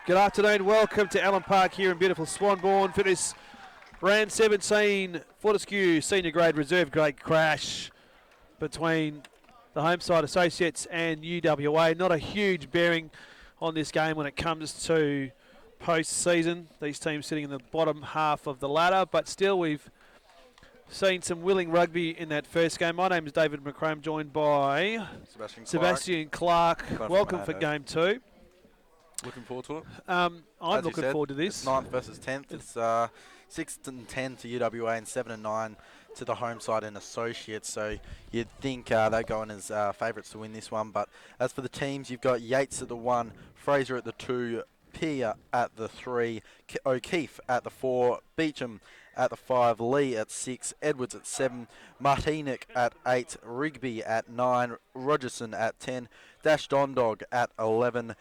Good afternoon, welcome to Allen Park here in beautiful Swanbourne for this round 17 Fortescue Senior Grade Reserve Grade crash between the Homeside Associates and UWA. Not a huge bearing on this game when it comes to post-season. These teams sitting in the bottom half of the ladder, but still we've seen some willing rugby in that first game. My name is David McCrome, joined by Sebastian Clark. Welcome for game 2. Looking forward to it. I'm looking forward to this. It's 9th versus 10th. It's 6 and 10 to UWA and 7 and 9 to the Homeside and Associates. So you'd think they're going as favourites to win this one. But as for the teams, you've got Yates at the 1, Fraser at the 2, Peer at the 3, O'Keefe at the 4, Beecham at the 5, Lee at 6, Edwards at 7, Martinic at 8, Rigby at 9, Rogerson at 10, Dash Dondog at 11,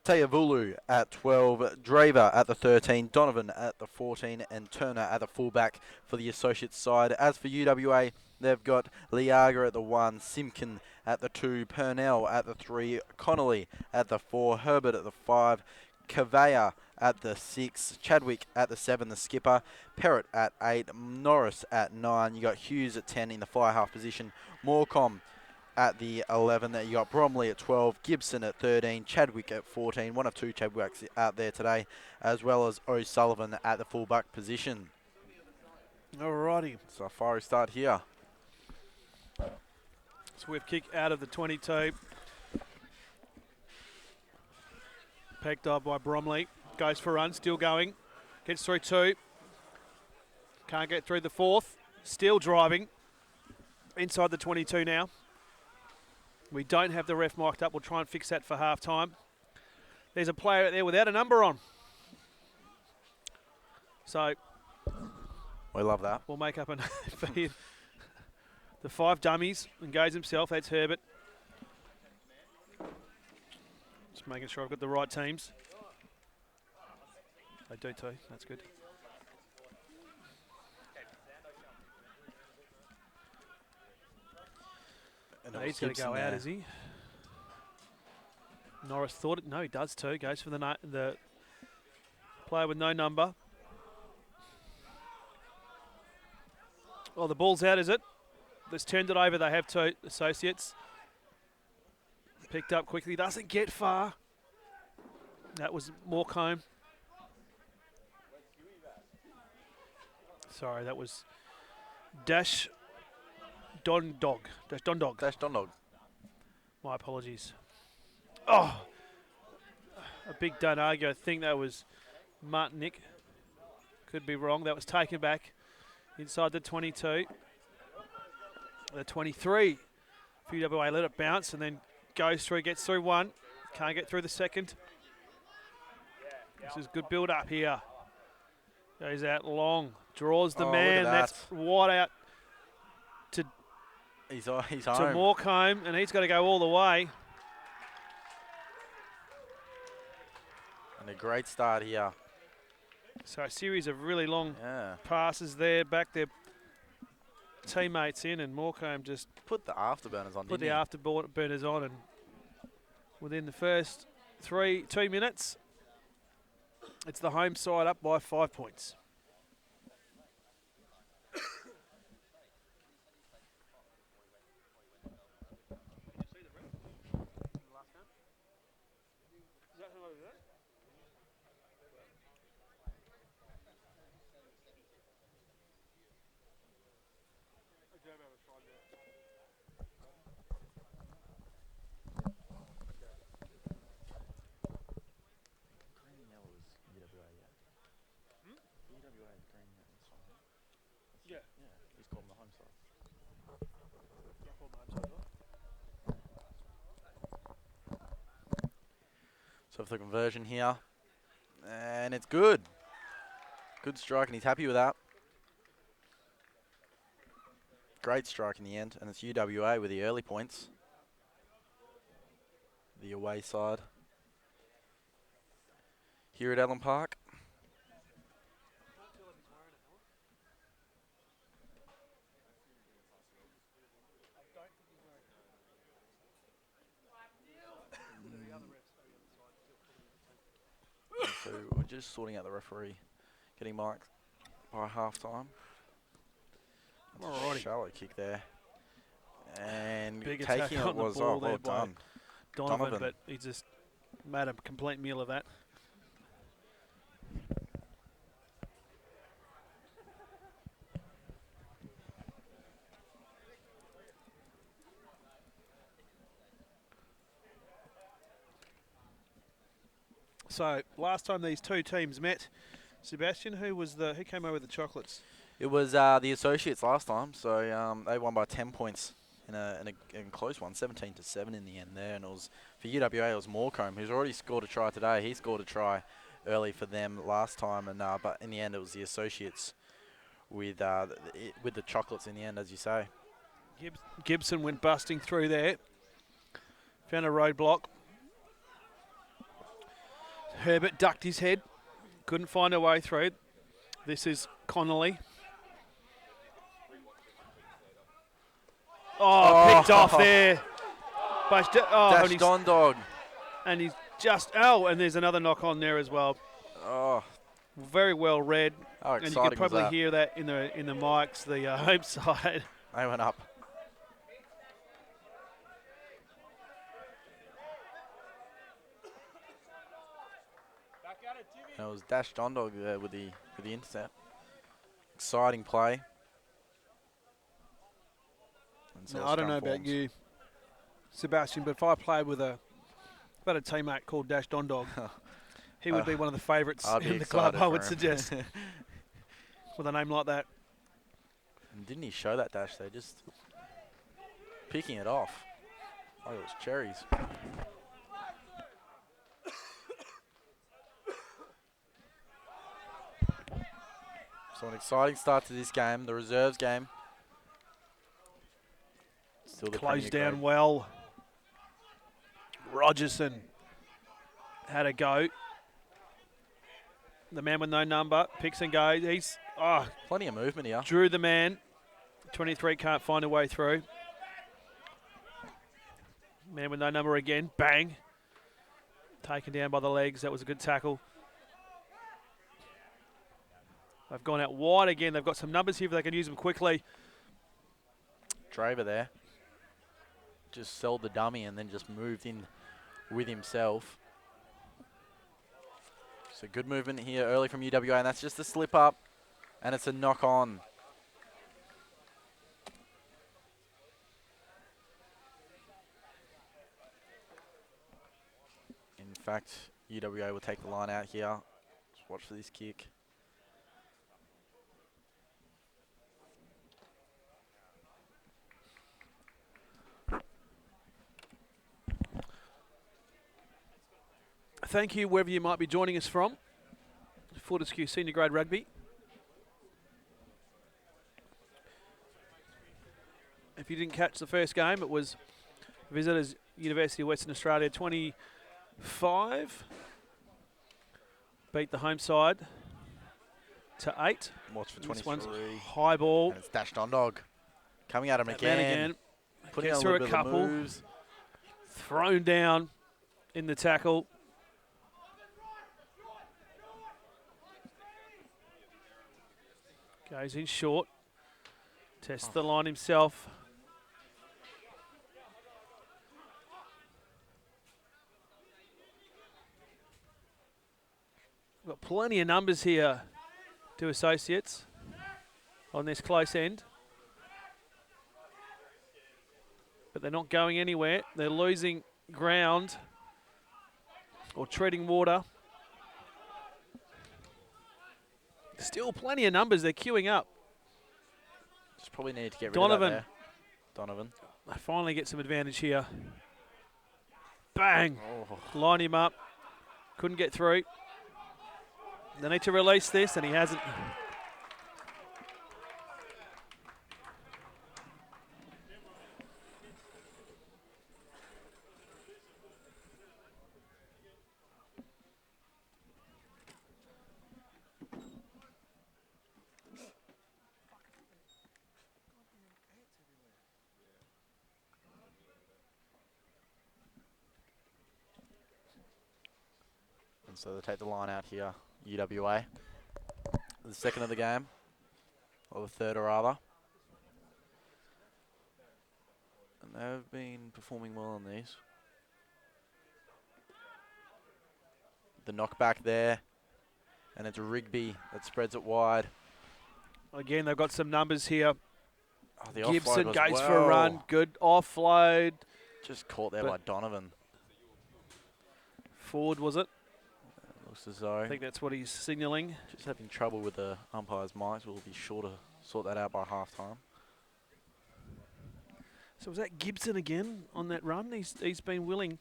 Teavulu at 12, Draver at the 13, Donovan at the 14, and Turner at the fullback for the Associates side. As for UWA, they've got Liaga at the 1, Simkin at the 2, Purnell at the 3, Connolly at the 4, Herbert at the 5, Cavea at the 6, Chadwick at the 7, the skipper, Perrott at 8, Norris at 9. You got Hughes at 10 in the fly half position, Morecombe at the 11, you got Bromley at 12, Gibson at 13, Chadwick at 14, one of two Chadwicks out there today, as well as O'Sullivan at the fullback position. Alrighty. So a fiery start here. Swift kick out of the 22. Pegged up by Bromley. Goes for a run, still going. Gets through 2. Can't get through the 4th. Still driving. Inside the 22 now. We don't have the ref mic'd up. We'll try and fix that for half time. There's a player out there without a number on. So we love that. We'll make up a for him. The 5 dummies. Engage himself. That's Herbert. Just making sure I've got the right teams. They do too. That's good. He's going to go out, is he? Norris thought it. No, he does too. Goes for the player with no number. Oh, the ball's out, is it? Let's turn it over. They have 2 Associates. Picked up quickly. Doesn't get far. That was Morecombe. Sorry, that was Dash Dondog. Dash Dondog. Dash Dondog. My apologies. Oh! A big don't argue. I think that was Martinic. Could be wrong. That was taken back inside the 22. The 23. UWA let it bounce and then goes through, gets through 1. Can't get through the 2nd. This is good build up here. Goes out long. Draws the man. That's wide out to He's to home. Morecombe, and he's got to go all the way. And a great start here. So a series of really long passes there, back their teammates in, and Morecombe just put the afterburners on. Put the afterburners on, and within the first 2 minutes, it's the home side up by 5 points. So for the conversion here, and it's good. Good strike, and he's happy with that. Great strike in the end, and it's UWA with the early points. The away side here at Allen Park. So we're just sorting out the referee, getting marked by half time. Alrighty. Shallow kick there. And Big taking attack it on the was, ball oh, there well by done. Donovan, but he just made a complete meal of that. So last time these two teams met, Sebastian, who came over with the chocolates? It was the Associates last time, so they won by 10 points in a close one, 17-7 in the end there. And it was for UWA, it was Morecombe, who's already scored a try today. He scored a try early for them last time, and but in the end, it was the Associates with the chocolates in the end, as you say. Gibson went busting through there, found a roadblock. Herbert ducked his head, couldn't find a way through. This is Connolly. Oh, picked off there. Dash Don Dog. And he's just, and there's another knock on there as well. Oh, very well read. how and exciting you could probably was that? hear that in the mics, the home side. They went up. And it was Dash Don Dog there with the intercept. Exciting play. And so Now, it's I don't know scrum about forms. you, Sebastian, but if I played with a teammate called Dash Don Dog, he would be one of the favourites I'd be in the club, excited I for would him. suggest, with a name like that. And didn't he show that dash there? Just picking it off. Oh, it was cherries. So an exciting start to this game, the reserves game. Still the Closed Premier down grade. well. Rogerson had a go. The man with no number picks and goes. He's Plenty of movement here. drew the man. 23 can't find a way through. Man with no number again. Bang. Taken down by the legs. That was a good tackle. They've gone out wide again. They've got some numbers here if they can use them quickly. Draver there. Just sold the dummy and then just moved in with himself. So good movement here early from UWA, and that's just a slip up, and it's a knock on. In fact, UWA will take the line out here. Just watch for this kick. Thank you, wherever you might be joining us from. Fortescue Senior Grade Rugby. If you didn't catch the first game, it was Visitors University of Western Australia 25. Beat the home side to 8. Watch for This 23. one's high ball. And it's dashed on dog. Coming at him That man again. Putting Gets on a through little a bit of couple. moves. Thrown down in the tackle. Goes in short. Tests the line himself. Got plenty of numbers here to Associates on this close end. But they're not going anywhere. They're losing ground or treading water. Still plenty of numbers. They're queuing up. Just probably need to get rid Donovan. of that there. Donovan. They finally get some advantage here. Bang. Oh. Line him up. Couldn't get through. They need to release this, and he hasn't. And so they take the line out here, UWA. The second of the game, or the third rather. And they've been performing well on these. The knockback there, and it's Rigby that spreads it wide. Again, they've got some numbers here. Oh, the Gibson offload goes was for a run. Good offload. Just caught there by Donovan. Forward, was it? Looks as though. I think that's what he's signalling. Just having trouble with the umpire's mics. We'll be sure to sort that out by half-time. So was that Gibson again on that run? He's been willing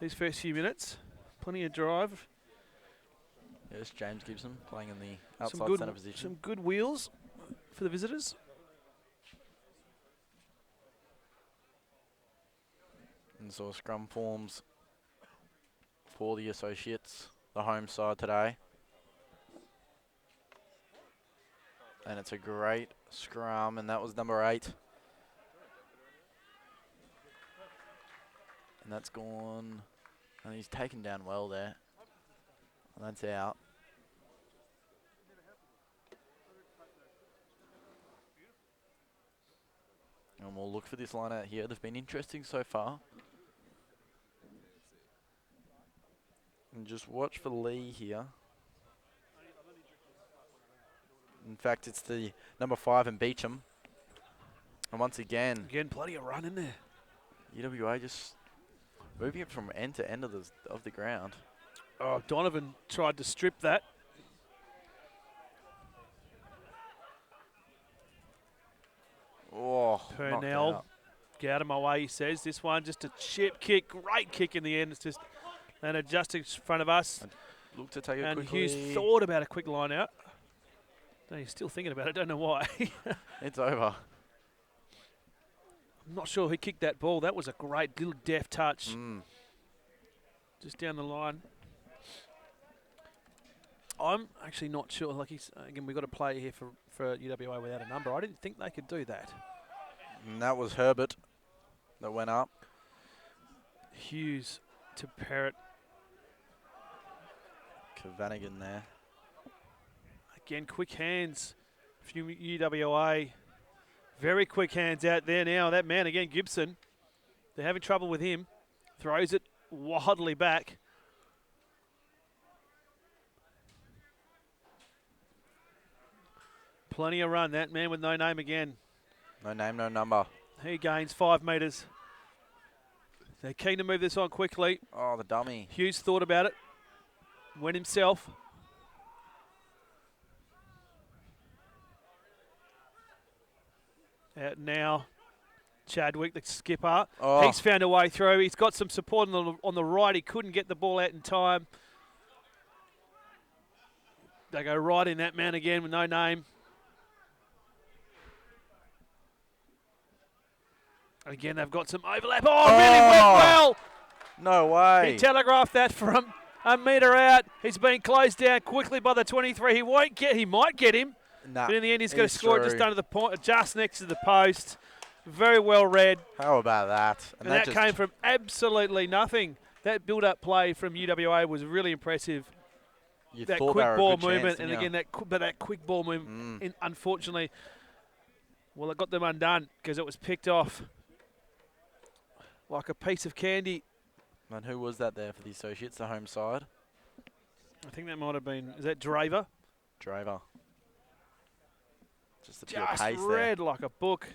these first few minutes. Plenty of drive. Yes, James Gibson playing in the outside Some good, centre position. some good wheels for the visitors. And so a scrum forms for the Associates, the home side today. And it's a great scrum, and that was number 8. And that's gone, and he's taken down well there. And that's out. And we'll look for this line out here. They've been interesting so far. And just watch for Lee here. In fact, it's the number 5 in Beecham. And once again... Again, plenty of run in there. UWA just moving it from end to end of the ground. Oh, Donovan tried to strip that. Oh, Purnell, get out of my way, he says. This one, just a chip kick, great kick in the end. It's just landed just in front of us. Look to take it And quickly. Hughes thought about a quick line out. No, he's still thinking about it, don't know why. It's over. I'm not sure who kicked that ball. That was a great little deft touch. Just down the line. I'm actually not sure. Like again, we've got a player here for UWA without a number. I didn't think they could do that. And that was Herbert that went up. Hughes to Parrott. Cavanigan there. Again, quick hands from UWA. Very quick hands out there now. That man again, Gibson. They're having trouble with him. Throws it wildly back. Plenty of run. That man with no name again. No name, no number. He gains 5 metres. They're keen to move this on quickly. Oh, the dummy. Hughes thought about it. Went himself. Out now. Chadwick, the skipper. Oh. He's found a way through. He's got some support on the right. He couldn't get the ball out in time. They go right in that man again with no name. Again, they've got some overlap. Oh, really went well. No way. He telegraphed that from a metre out. He's been closed down quickly by the 23. He might get him. Nah, But in the end, he's going to he's score it through. just under the point, just next to the post. Very well read. How about that? And that just came from absolutely nothing. That build-up play from UWA was really impressive. you That thought quick they were a ball good chance, movement, didn't and you? again, that quick ball movement, unfortunately, well, it got them undone because it was picked off like a piece of candy. And who was that there for the Associates, the home side? I think that might have been, is that Draver? Draver. Just a pure Just pace read like a book.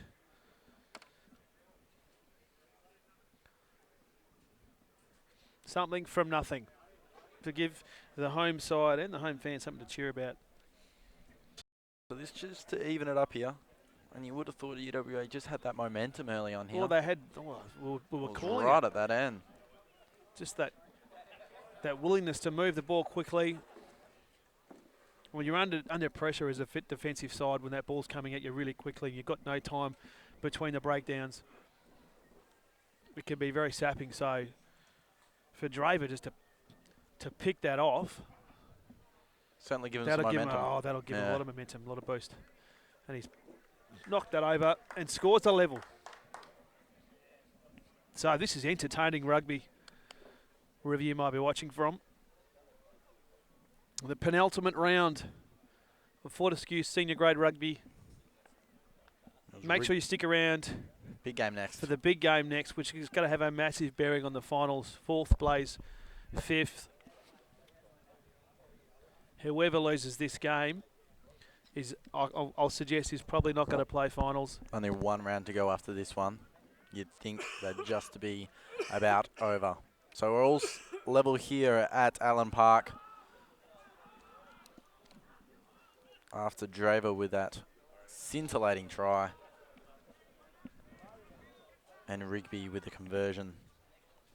Something from nothing to give the home side and the home fans something to cheer about. So this just to even it up here. And you would have thought UWA just had that momentum early on here. Well, they had, we were It was calling right it. at that end. Just that willingness to move the ball quickly. When you're under pressure as a fit defensive side, when that ball's coming at you really quickly, you've got no time between the breakdowns. It can be very sapping. So for Draver just to pick that off, Certainly given some momentum. that'll give him a lot of momentum, a lot of boost. And he's knocked that over and scores the level. So this is entertaining rugby. Wherever you might be watching from. The penultimate round of Fortescue Senior Grade Rugby. Make sure you stick around. Big game next. For the big game next, which is going to have a massive bearing on the finals. 4th plays 5th. Whoever loses this game is, I'll suggest, is probably not going to play finals. Only one round to go after this one. You'd think they'd just be about over. So we're all level here at Allen Park. After Draver with that scintillating try. And Rigby with the conversion.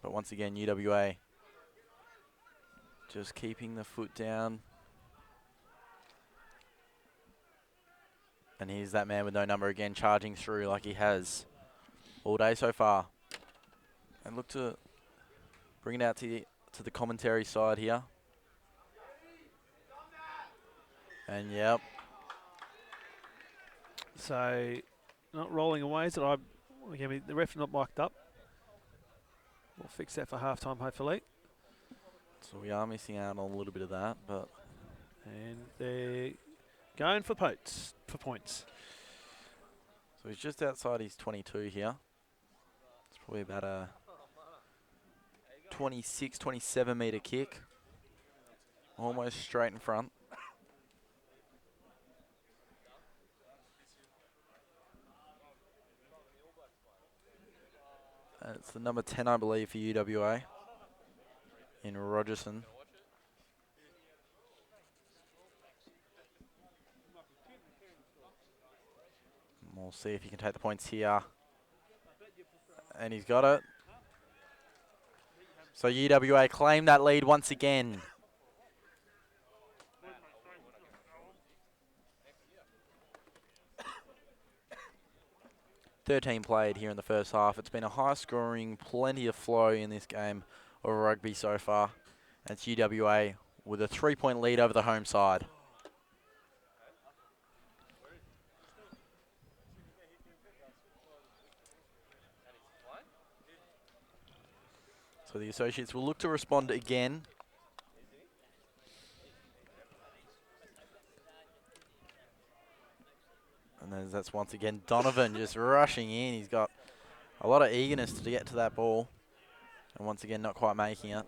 But once again, UWA just keeping the foot down. And here's that man with no number again, charging through like he has all day so far. And look to bring it out to the commentary side here. And yep. So, not rolling away, is it? Again, the ref not mic'd up. We'll fix that for halftime, hopefully. So we are missing out on a little bit of that, but and they're going for points. So he's just outside his 22 here. It's probably about a 26, 27 metre kick. Almost straight in front. And it's the number 10, I believe, for UWA in Rogerson. We'll see if he can take the points here. And he's got it. So UWA claim that lead once again. (13) played here in the first half. It's been a high scoring, plenty of flow in this game of rugby so far. And it's UWA with a 3-point lead over the home side. So the Associates will look to respond again. And that's once again Donovan just rushing in. He's got a lot of eagerness to get to that ball. And once again, not quite making it.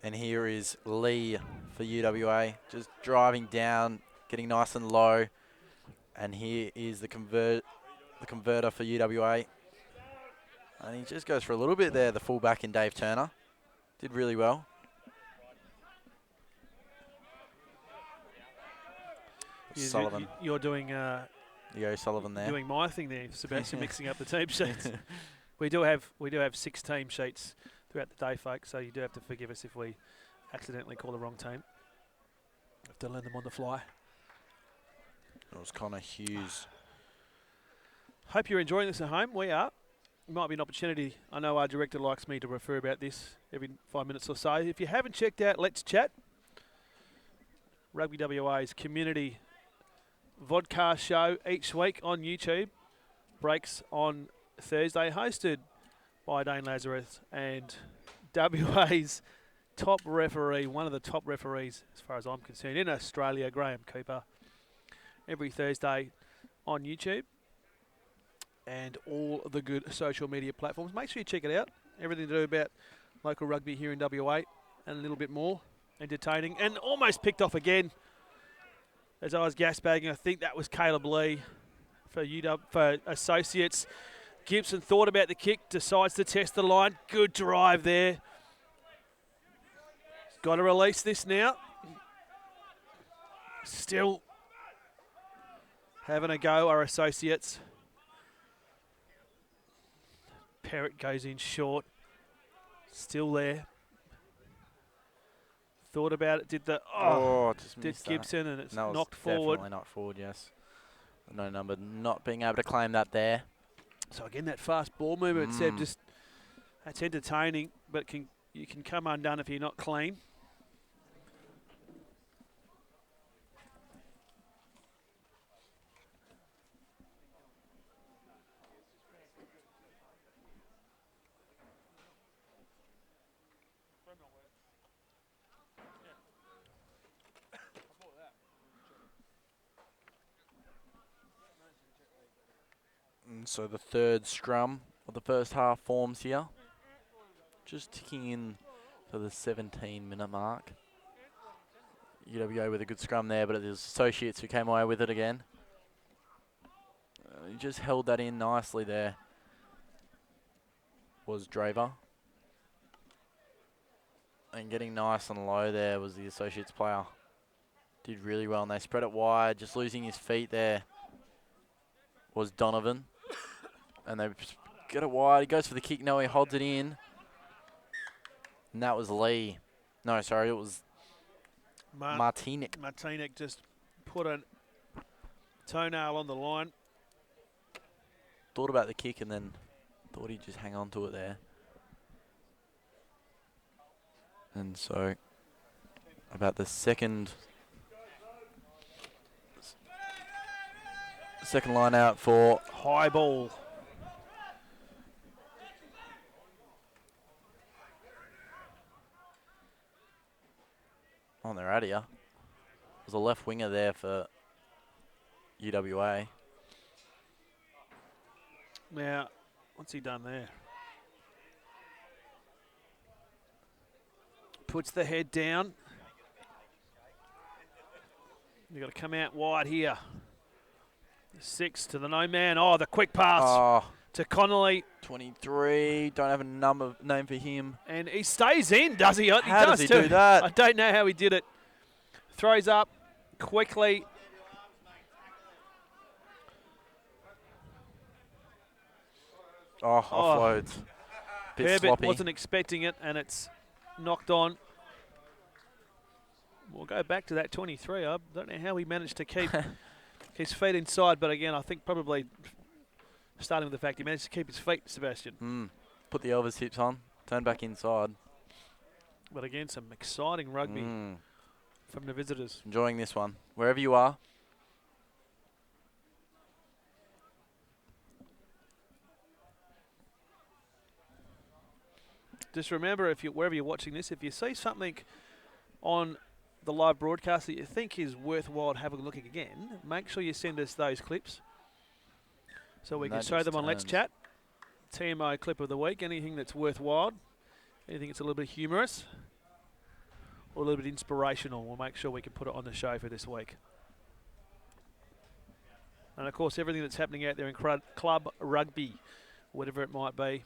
And here is Lee for UWA, just driving down, getting nice and low. And here is the converter for UWA. And he just goes for a little bit there, the fullback in Dave Turner. Did really well. Sullivan. You're doing... Yo Sullivan there. Doing my thing there, Sebastian, mixing up the team sheets. We do have 6 team sheets throughout the day, folks, so you do have to forgive us if we accidentally call the wrong team. Have to learn them on the fly. It was Connor Hughes. Hope you're enjoying this at home. We are. It might be an opportunity. I know our director likes me to refer about this every 5 minutes or so. If you haven't checked out Let's Chat, Rugby WA's community vodcast show each week on YouTube, breaks on Thursday, hosted by Dane Lazarus and WA's top referee, one of the top referees as far as I'm concerned in Australia, Graham Cooper, every Thursday on YouTube and all the good social media platforms. Make sure you check it out. Everything to do about local rugby here in WA and a little bit more. Entertaining and almost picked off again. As I was gas-bagging, I think that was Caleb Lee for Associates. Gibson thought about the kick, decides to test the line. Good drive there. Got to release this now. Still having a go, our Associates. Parrott goes in short. Still there. Thought about it, did Gibson, and it's knocked forward. Definitely knocked forward, yes. No number not being able to claim that there. So again, that fast ball movement, Seb, just that's entertaining, but you can come undone if you're not clean. And so the third scrum of the first half forms here. Just ticking in for the 17-minute mark. UWA with a good scrum there, but it was Associates who came away with it again. He just held that in nicely there. Was Draver. And getting nice and low there was the Associates player. Did really well, and they spread it wide. Just losing his feet there was Donovan. And they get it wide. He goes for the kick. No, he holds it in. And that was Lee. No, sorry, it was Martinic. Martinic just put a toenail on the line. Thought about the kick and then thought he'd just hang on to it there. And so, about the second line out for high ball. On their out here. There's a left winger there for UWA. Now, what's he done there? Puts the head down. You've got to come out wide here. 6 to the no man. Oh, the quick pass to Connolly. 23. Don't have a name for him. And he stays in, does he? How does he do that? I don't know how he did it. Throws up quickly. Offloads. Bit Herbert sloppy. wasn't expecting it, and it's knocked on. We'll go back to that 23. I don't know how he managed to keep his feet inside, but again, I think probably starting with the fact he managed to keep his feet, Sebastian. Put the Elvis hips on, turn back inside. But again, some exciting rugby from the visitors. Enjoying this one, wherever you are. Just remember, wherever you're watching this, if you see something on the live broadcast that you think is worthwhile having a look at again, make sure you send us those clips so we can show them on Let's Chat. TMO clip of the week, anything that's worthwhile, anything that's a little bit humorous or a little bit inspirational, we'll make sure we can put it on the show for this week. And of course, everything that's happening out there in club rugby, whatever it might be,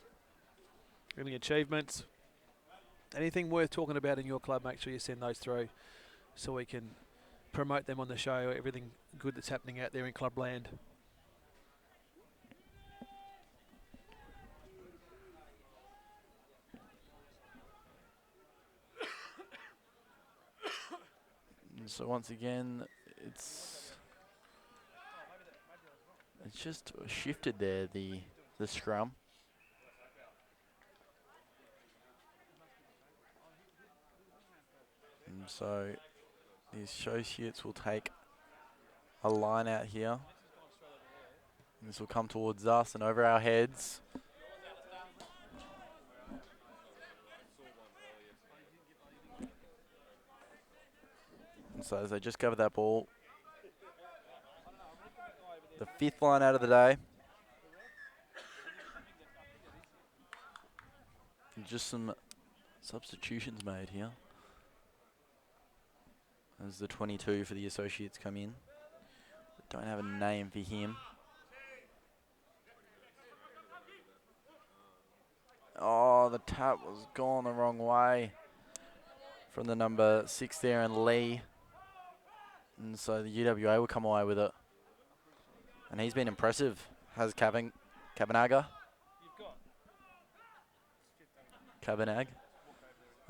any achievements, anything worth talking about in your club, make sure you send those through so we can promote them on the show, everything good that's happening out there in clubland. So once again, it's just shifted there, the scrum. And so the Associates will take a line out here. And this will come towards us and over our heads. And so as they just cover that ball, the 5th line out of the day. And just some substitutions made here. As the 22 for the Associates come in. Don't have a name for him. Oh, the tap was gone the wrong way from the number 6 there, and Lee. And so the UWA will come away with it. And he's been impressive, has Kavanagh. Kavanagh,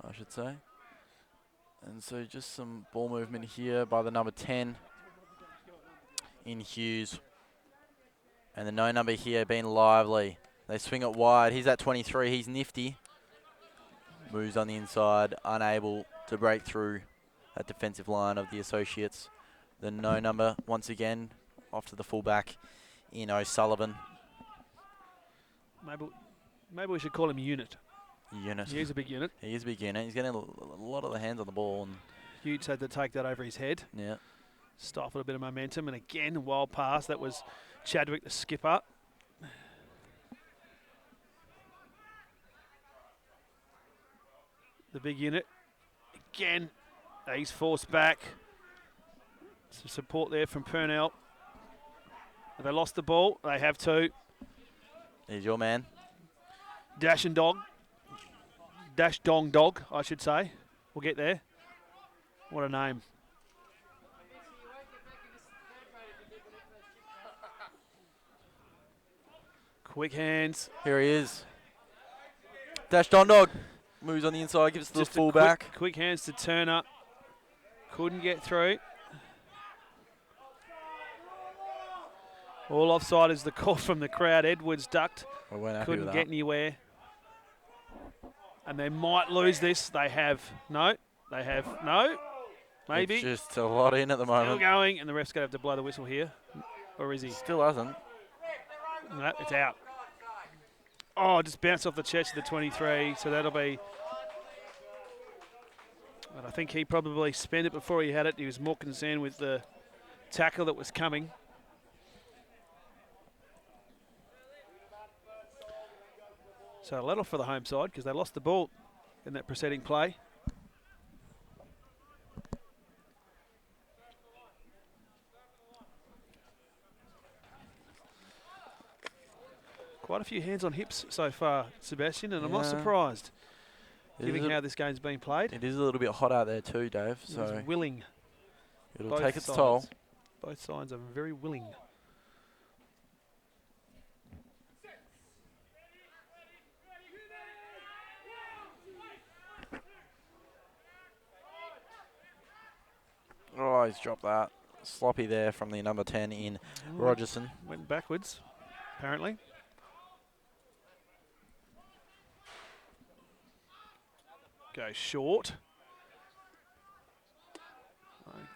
I should say. And so just some ball movement here by the number 10 in Hughes. And the no number here being Lively. They swing it wide. He's at 23. He's nifty. Moves on the inside, unable to break through that defensive line of the Associates. The no number once again off to the fullback in O'Sullivan. Maybe we should call him Unit. Unit. He is a big unit. He is a big unit. He's getting a lot of the hands on the ball. And Hughes had to take that over his head. Yeah. Stifled a bit of momentum. And again, wild pass. That was Chadwick, the skipper. the big unit. Again, he's forced back. Some support there from Purnell. Have they lost the ball? They have to. Here's your man. Dash and Dog. Dash Dong Dog, I should say. We'll get there. What a name. Quick hands. Here he is. Dash Don Dog. Moves on the inside, gives it to the fullback. Quick hands to Turner. Couldn't get through. All offside is the call from the crowd. Edwards ducked. Couldn't get anywhere. And they might lose this. They have. No. They have. No. Maybe. It's just a lot in at the moment. Still going. And the ref's going to have to blow the whistle here. Or is he? Still hasn't. No, it's out. Oh, just bounced off the chest of the 23. So that'll be. But I think he probably spent it before he had it. He was more concerned with the tackle that was coming. So a let off for the home side because they lost the ball in that preceding play. Quite a few hands on hips so far, Sebastian, and I'm not surprised, given how this game's been played. It is a little bit hot out there too, Dave. So it's willing. It'll take its toll. Both sides are very willing. Oh, he's dropped that. Sloppy there from the number 10 in Rogerson. Went backwards, apparently. Goes short.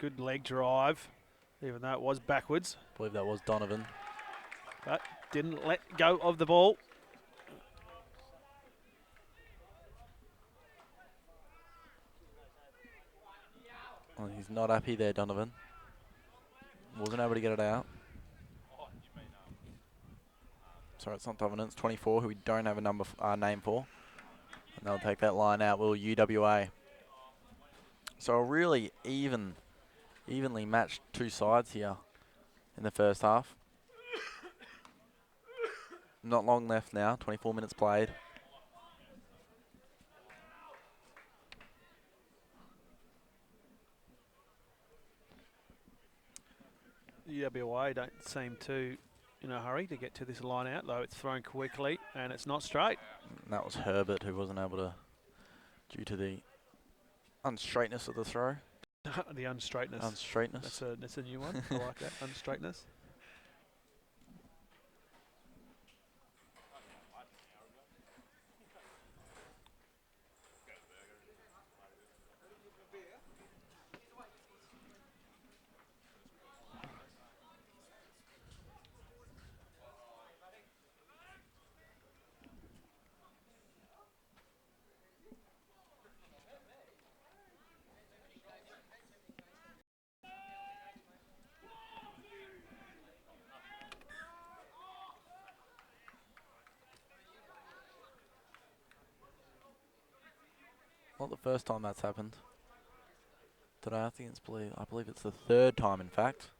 Good leg drive, even though it was backwards. I believe that was Donovan. But didn't let go of the ball. Well, he's not happy there, Donovan. Wasn't able to get it out. Sorry, it's not Donovan, it's 24, who we don't have a name for. And they'll take that line out, will UWA. So a really evenly matched two sides here in the first half. Not long left now, 24 minutes played. UWA don't seem to in a hurry to get to this line out, though it's thrown quickly and it's not straight. And that was Herbert who wasn't able to, due to the unstraightness of the throw. The unstraightness. Unstraightness. That's a new one. I like that. Unstraightness. Not the first time that's happened today. I believe it's the third time, in fact.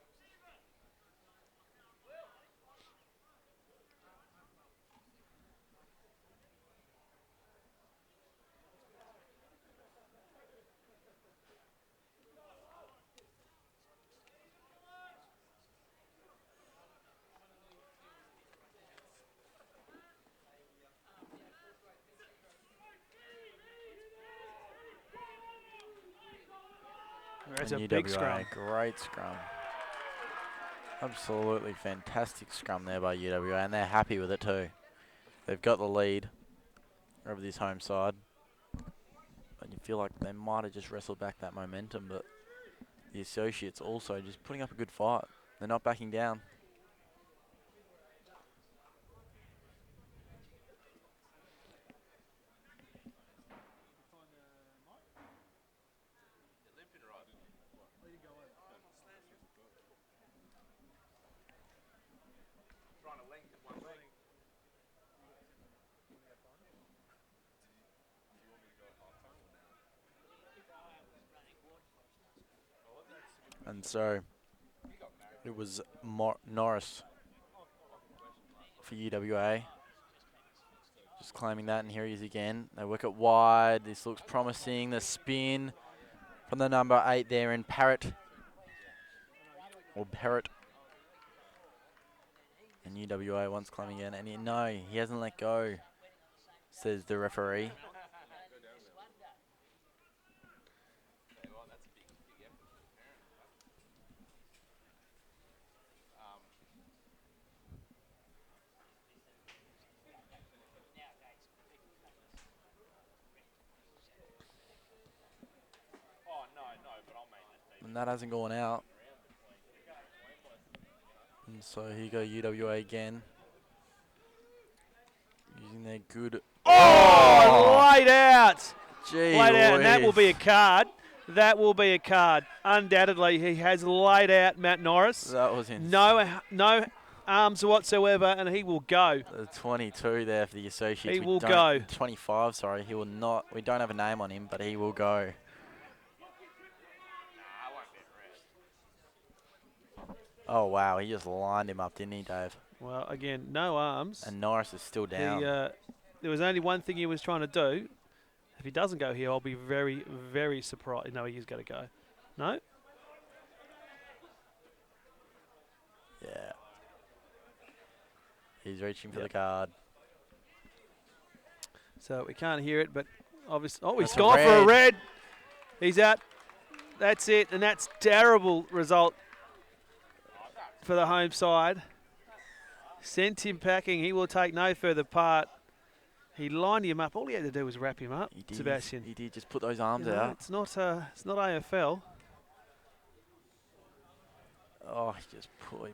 That's a big scrum. Great scrum. Absolutely fantastic scrum there by UWA, and they're happy with it too. They've got the lead over this home side. And you feel like they might have just wrestled back that momentum, but the Associates also just putting up a good fight. They're not backing down. And so it was Norris for UWA. Just claiming that, and here he is again. They work it wide. This looks promising. The spin from the number 8 there in Parrott. Or Parrott. And UWA once climbing in. And no, he hasn't let go, says the referee. And that hasn't gone out. And so here you go, UWA again. Using their good... Oh, laid out. Gee Laid out, and that will whiz. be a card. That will be a card. Undoubtedly, he has laid out Matt Norris. That was in No arms whatsoever, and he will go. the 22 there for the Associates. He We will don't- go. 25, sorry. He will not. We don't have a name on him, but he will go. Oh, wow. He just lined him up, didn't he, Dave? Well, again, no arms. And Norris is still down. There was only one thing he was trying to do. If he doesn't go here, I'll be very, very surprised. No, he is going to go. No? Yeah. He's reaching for Yep. the card. So we can't hear it, but obviously... Oh, he's That's a gone for a red. red. He's out. That's it, and that's terrible result for the home side. Sent him packing. He will take no further part. He lined him up. All he had to do was wrap him up, He did. Sebastian. He did just put those arms You know, out. it's not AFL. Oh, he just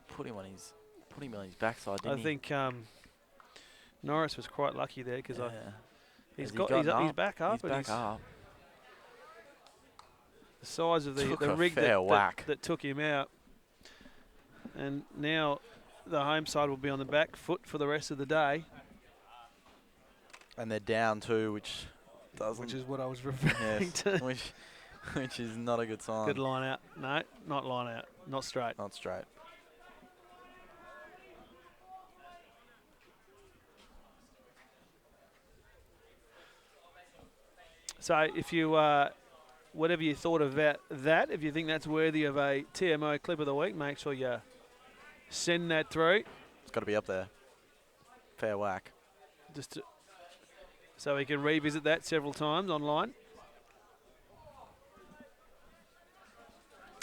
put him on his backside, didn't I he? think Norris was quite lucky there because yeah. he's Has he got gotten he's up? back up. He's and back up. The size of Took the a rig fair whack. that took him out, and now the home side will be on the back foot for the rest of the day. And they're down too, which doesn't. Which is what I was referring yes, to. which is not a good sign. Good line out. No, not line out. Not straight. Not straight. So if you, whatever you thought about that, if you think that's worthy of a TMO clip of the week, make sure you send that through. It's got to be up there. Fair whack. Just so we can revisit that several times online.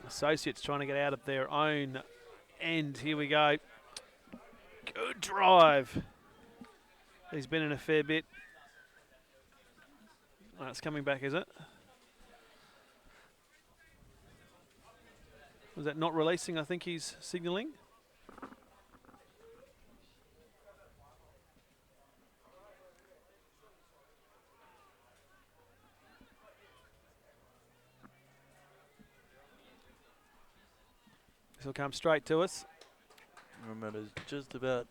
Associates trying to get out of their own end. Here we go. Good drive. He's been in a fair bit. Oh, it's coming back, is it? Was that not releasing? I think he's signalling. This will come straight to us. Remember, it's just about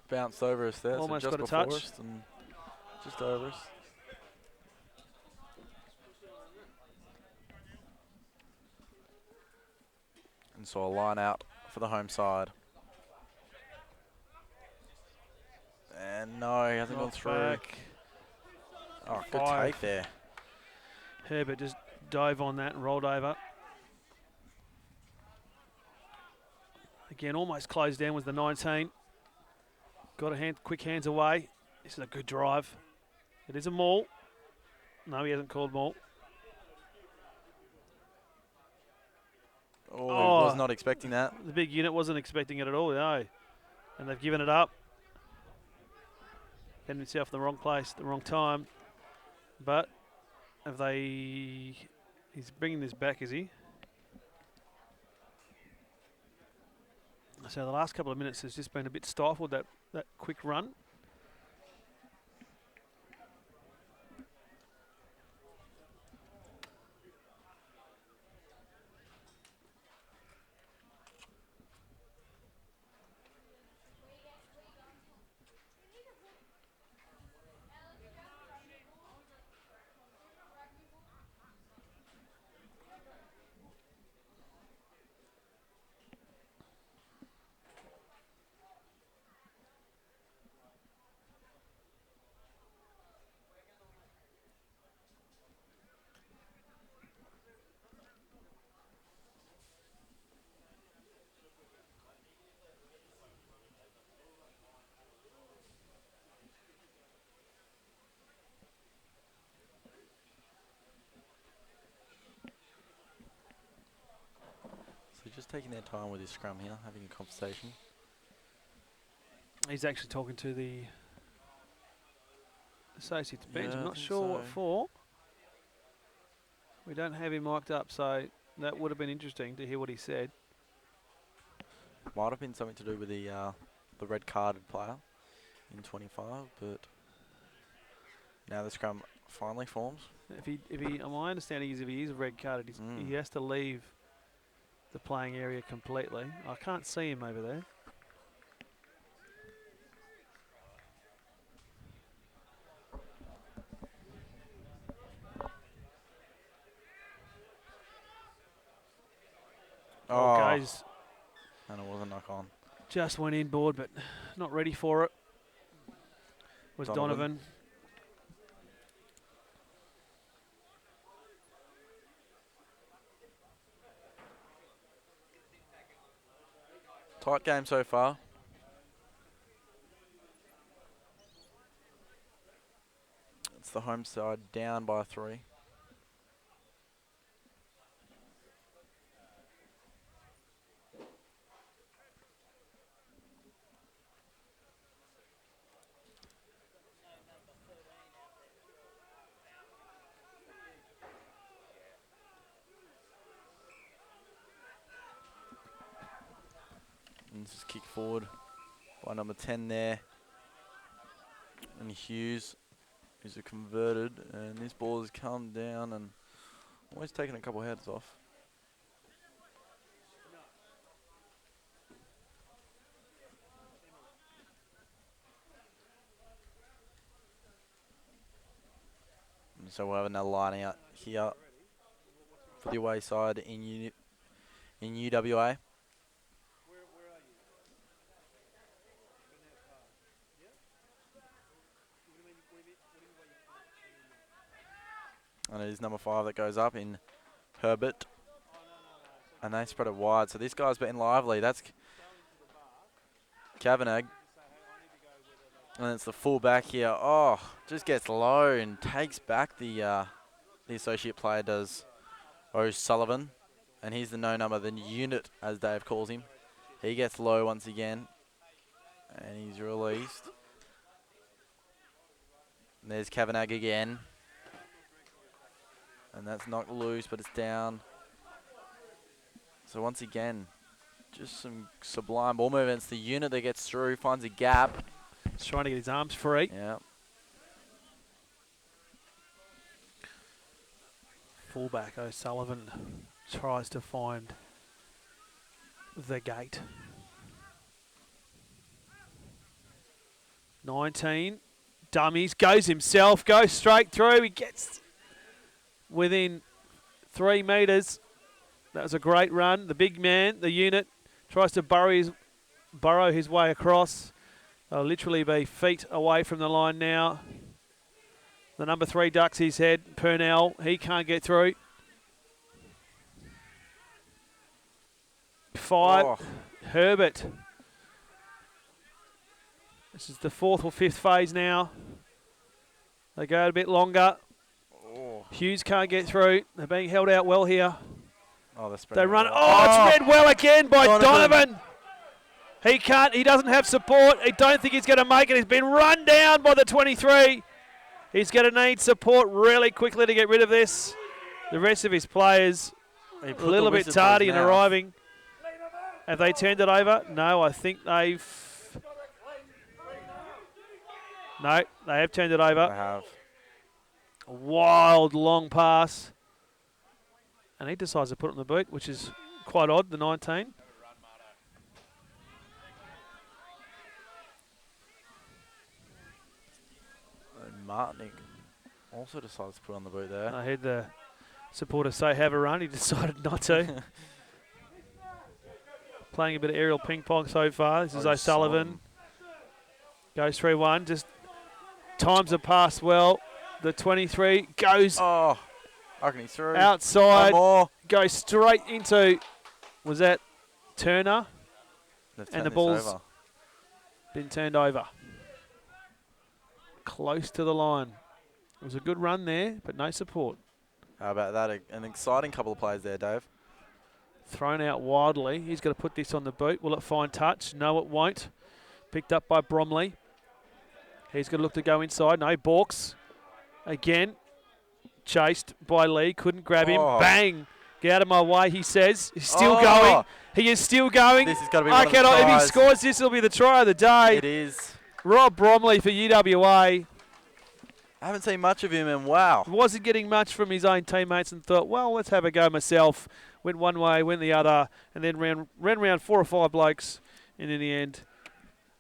bounced over us there. Almost so just got a before touch. us and just over us. And so a line out for the home side. And no, he hasn't gone Knocked through. back. Oh, good 5. take there. Herbert just dove on that and rolled over. Again, almost closed down was the 19. Got a hand, quick hands away. This is a good drive. It is a maul. No, he hasn't called maul. Oh, Oh. was not expecting that. The big unit wasn't expecting it at all, no. And they've given it up. Getting himself in the wrong place, the wrong time. But have they... He's bringing this back, is he? So the last couple of minutes has just been a bit stifled, that quick run. just taking their time with his scrum here, having a conversation. He's actually talking to the associates bench. Yeah, I'm I not think sure what so. for. We don't have him mic'd up, so that would have been interesting to hear what he said. Might have been something to do with the red carded player in 25, but now the scrum finally forms. My understanding is if he is red carded, he has to leave the playing area completely. I can't see him over there. Oh, Goes. And it was a knock on. Just went inboard, but not ready for it. Was Donovan. Tight game so far. It's the home side down by 3. And this is kicked forward by number 10 there. And Hughes is a converted, and this ball has come down and always taken a couple heads off. And so we'll have another line out here for the away side in UWA. And it is number 5 that goes up in Herbert. And they spread it wide. So this guy's been lively. That's Kavanagh. And it's the full back here. Oh, just gets low and takes back the associate player, does O'Sullivan. And he's the no number, the unit, as Dave calls him. He gets low once again. And he's released. And there's Kavanagh again. And that's knocked loose, but it's down. So once again, just some sublime ball movements. The unit that gets through finds a gap. He's trying to get his arms free. Yeah. Fullback O'Sullivan tries to find the gate. 19. Dummies. Goes himself. Goes straight through. He gets within 3 metres. That was a great run. The big man, the unit, tries to burrow his way across. They'll literally be feet away from the line now. The number 3 ducks his head. Purnell, he can't get through. 5, Oh. Herbert. This is the 4th or 5th phase now. They go a bit longer. Oh. Hughes can't get through. They're being held out well here. Oh, They run. Oh, it's read well again by Donovan. He can't. He doesn't have support. I don't think he's going to make it. He's been run down by the 23. He's going to need support really quickly to get rid of this. The rest of his players a little bit tardy in arriving. Have they turned it over? No, I think they've... No, they have turned it over. They have. A wild, long pass. And he decides to put it in the boot, which is quite odd, the 19. And Martinic also decides to put on the boot there. I heard the supporters say have a run. He decided not to. Playing a bit of aerial ping pong so far. This is O'Sullivan. Goes 3-1. Just times have passed well. The 23 goes he's through. outside. One more. Goes straight into, was that Turner? And the ball's been turned over. Close to the line. It was a good run there, but no support. How about that? An exciting couple of plays there, Dave. Thrown out wildly. He's got to put this on the boot. Will it find touch? No, it won't. Picked up by Bromley. He's got to look to go inside. No, Borks. Again. Chased by Lee. Couldn't grab him. Bang! Get out of my way, he says. He's still going. He is still going. This has got to be one of the If he tries. scores this, it'll be the try of the day. It is. Rob Bromley for UWA. I haven't seen much of him, and wow. Wasn't getting much from his own teammates and thought, well, let's have a go myself. Went one way, went the other, and then ran around 4 or 5 blokes. And in the end,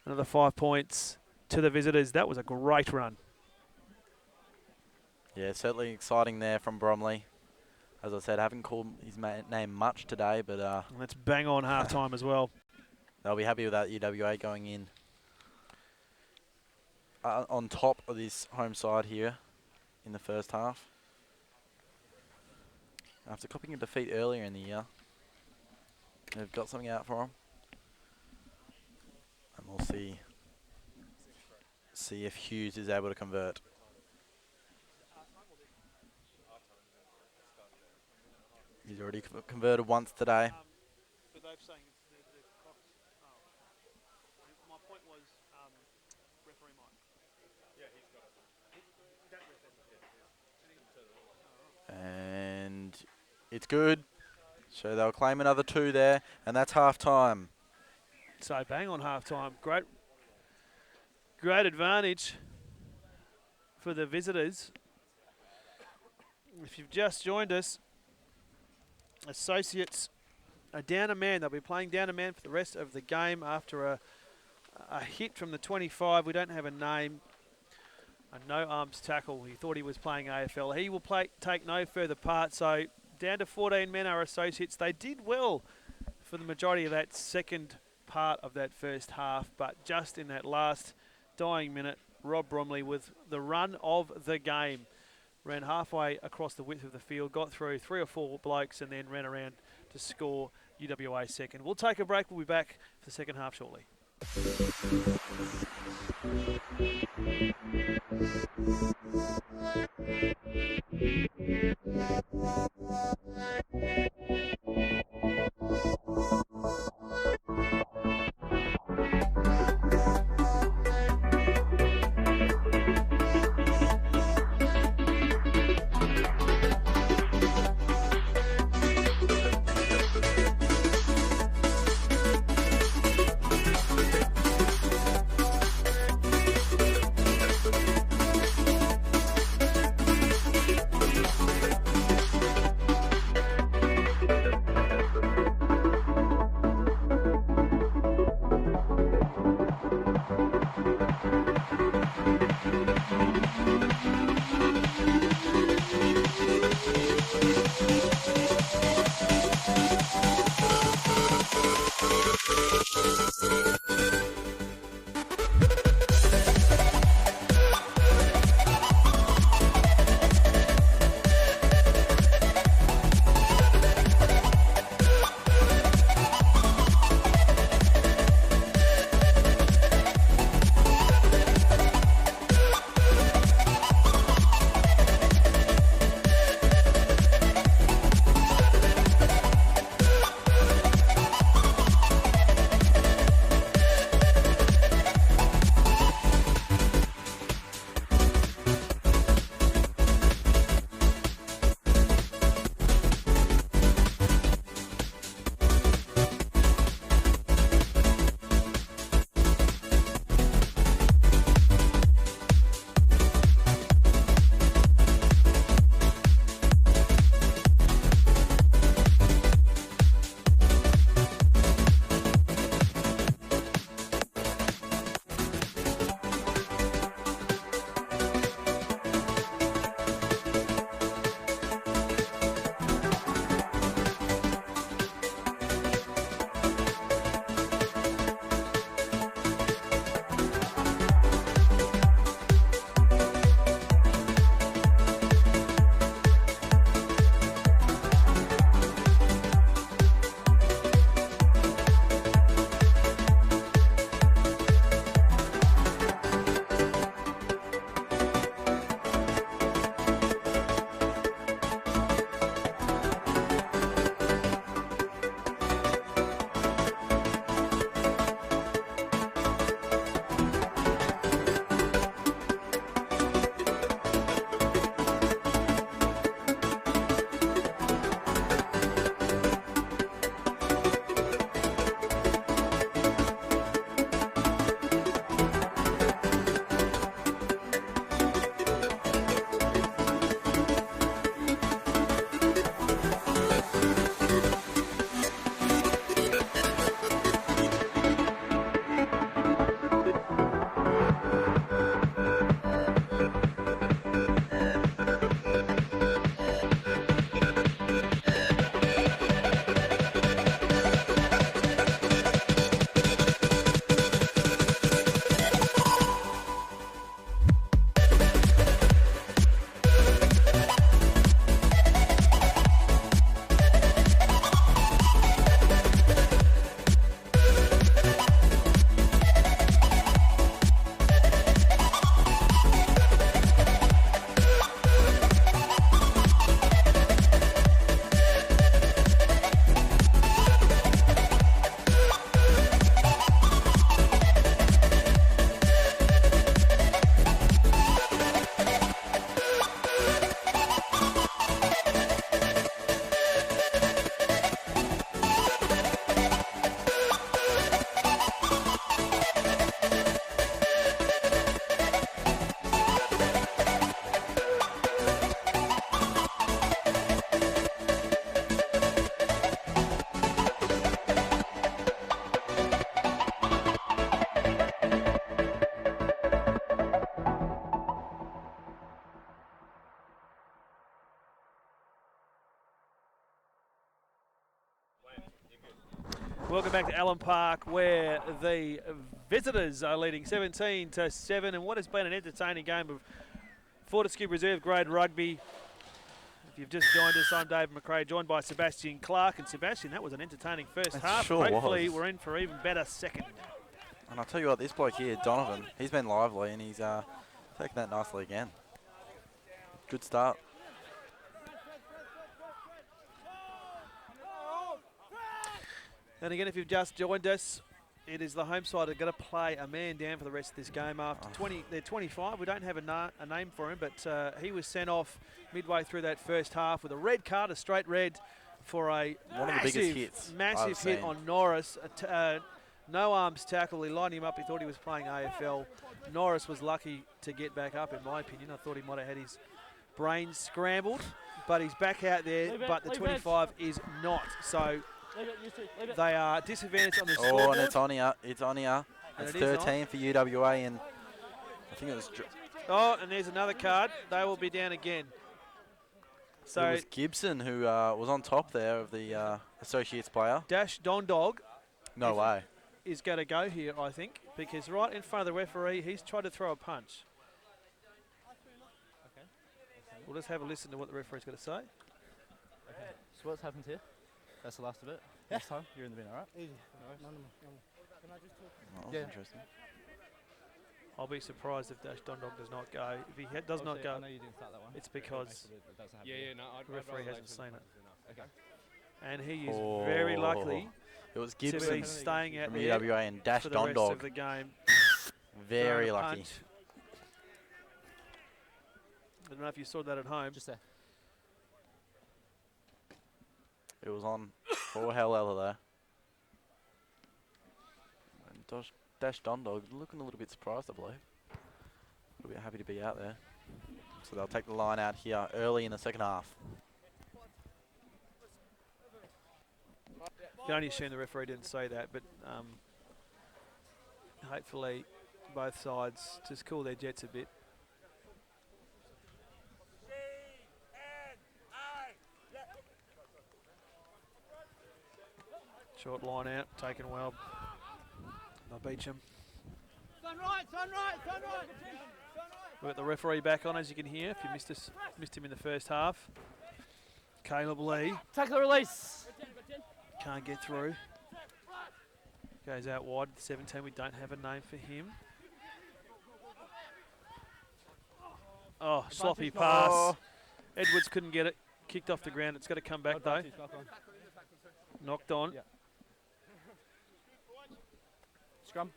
another 5 points to the visitors. That was a great run. Yeah, certainly exciting there from Bromley. As I said, I haven't called his name much today, but Let's bang on half-time as well. they'll be happy with that UWA going in. On top of this home side here in the first half. After copying a defeat earlier in the year, they've got something out for them. And we'll see if Hughes is able to convert. He's already converted once today. But they're saying the cost. My point was referee Mike. Yeah, he's got it. And it's good. So they'll claim another 2 there, and that's half time. So bang on half time. Great advantage for the visitors. If you've just joined us, Associates are down a man. They'll be playing down a man for the rest of the game after a hit from the 25. We don't have a name. A no arms tackle. He thought he was playing AFL. He will take no further part. So down to 14 men are Associates. They did well for the majority of that second part of that first half, but just in that last dying minute, Rob Bromley with the run of the game. Ran halfway across the width of the field, got through 3 or 4 blokes, and then ran around to score UWA second. We'll take a break. We'll be back for the second half shortly. Welcome back to Allen Park, where the visitors are leading 17-7 in what has been an entertaining game of Fortescue Reserve Grade Rugby. If you've just joined us, I'm David McRae, joined by Sebastian Clark. And Sebastian, that was an entainting first half. Sure Hopefully was. we're in for even better second. And I'll tell you what, this bloke here, Donovan, he's been lively and he's taken that nicely again. Good start. And again, if you've just joined us, it is the home side that are going to play a man down for the rest of this game after 20. They're 25. We don't have a name for him, but he was sent off midway through that first half with a red card, a straight red, for a One of the biggest hits massive I've hit seen. on Norris. No arms tackle. He lined him up. He thought he was playing AFL. Norris was lucky to get back up, in my opinion. I thought he might have had his brains scrambled, but he's back out there. But the 25 is not. So they are disadvantaged on the scoreboard. Oh, and it's on here. It's on here. It's 13 for UWA, and I think it was. Oh, and there's another card. They will be down again. So it was Gibson who was on top there of the Associates player. Dash Dondog. No way. Is going to go here, I think, because right in front of the referee, he's tried to throw a punch. Okay. We'll just have a listen to what the referee's going to say. Okay. So what's happened here? That's the last of it. This time you're in the bin, all right? Easy. No. Can I just talk? Oh, that's Yeah. interesting. I'll be surprised if Dash Dondog does not go. If he does not Obviously, go, I know you didn't start that one. it's because The referee hasn't seen it. Okay. And he is very lucky It was to be Gibson staying out from there UWA and Dash for the rest of Dondog. the game. Very Throwing a lucky. punch. I don't know if you saw that at home. Just there. It was on for Hellella there. And Dash Dondog looking a little bit surprised, I believe. A little bit happy to be out there. So they'll take the line out here early in the second half. You can only assume the referee didn't say that, but hopefully both sides just cool their jets a bit. Short line out, taken well by Beecham. We've got the referee back on, as you can hear, if you missed him in the first half. Caleb Lee Tackle the release. can't get through. Goes out wide, 17, we don't have a name for him. Oh, sloppy pass. Oh. Edwards couldn't get it. Kicked off the ground. It's got to come back though. Knocked on. Yeah. Scrum.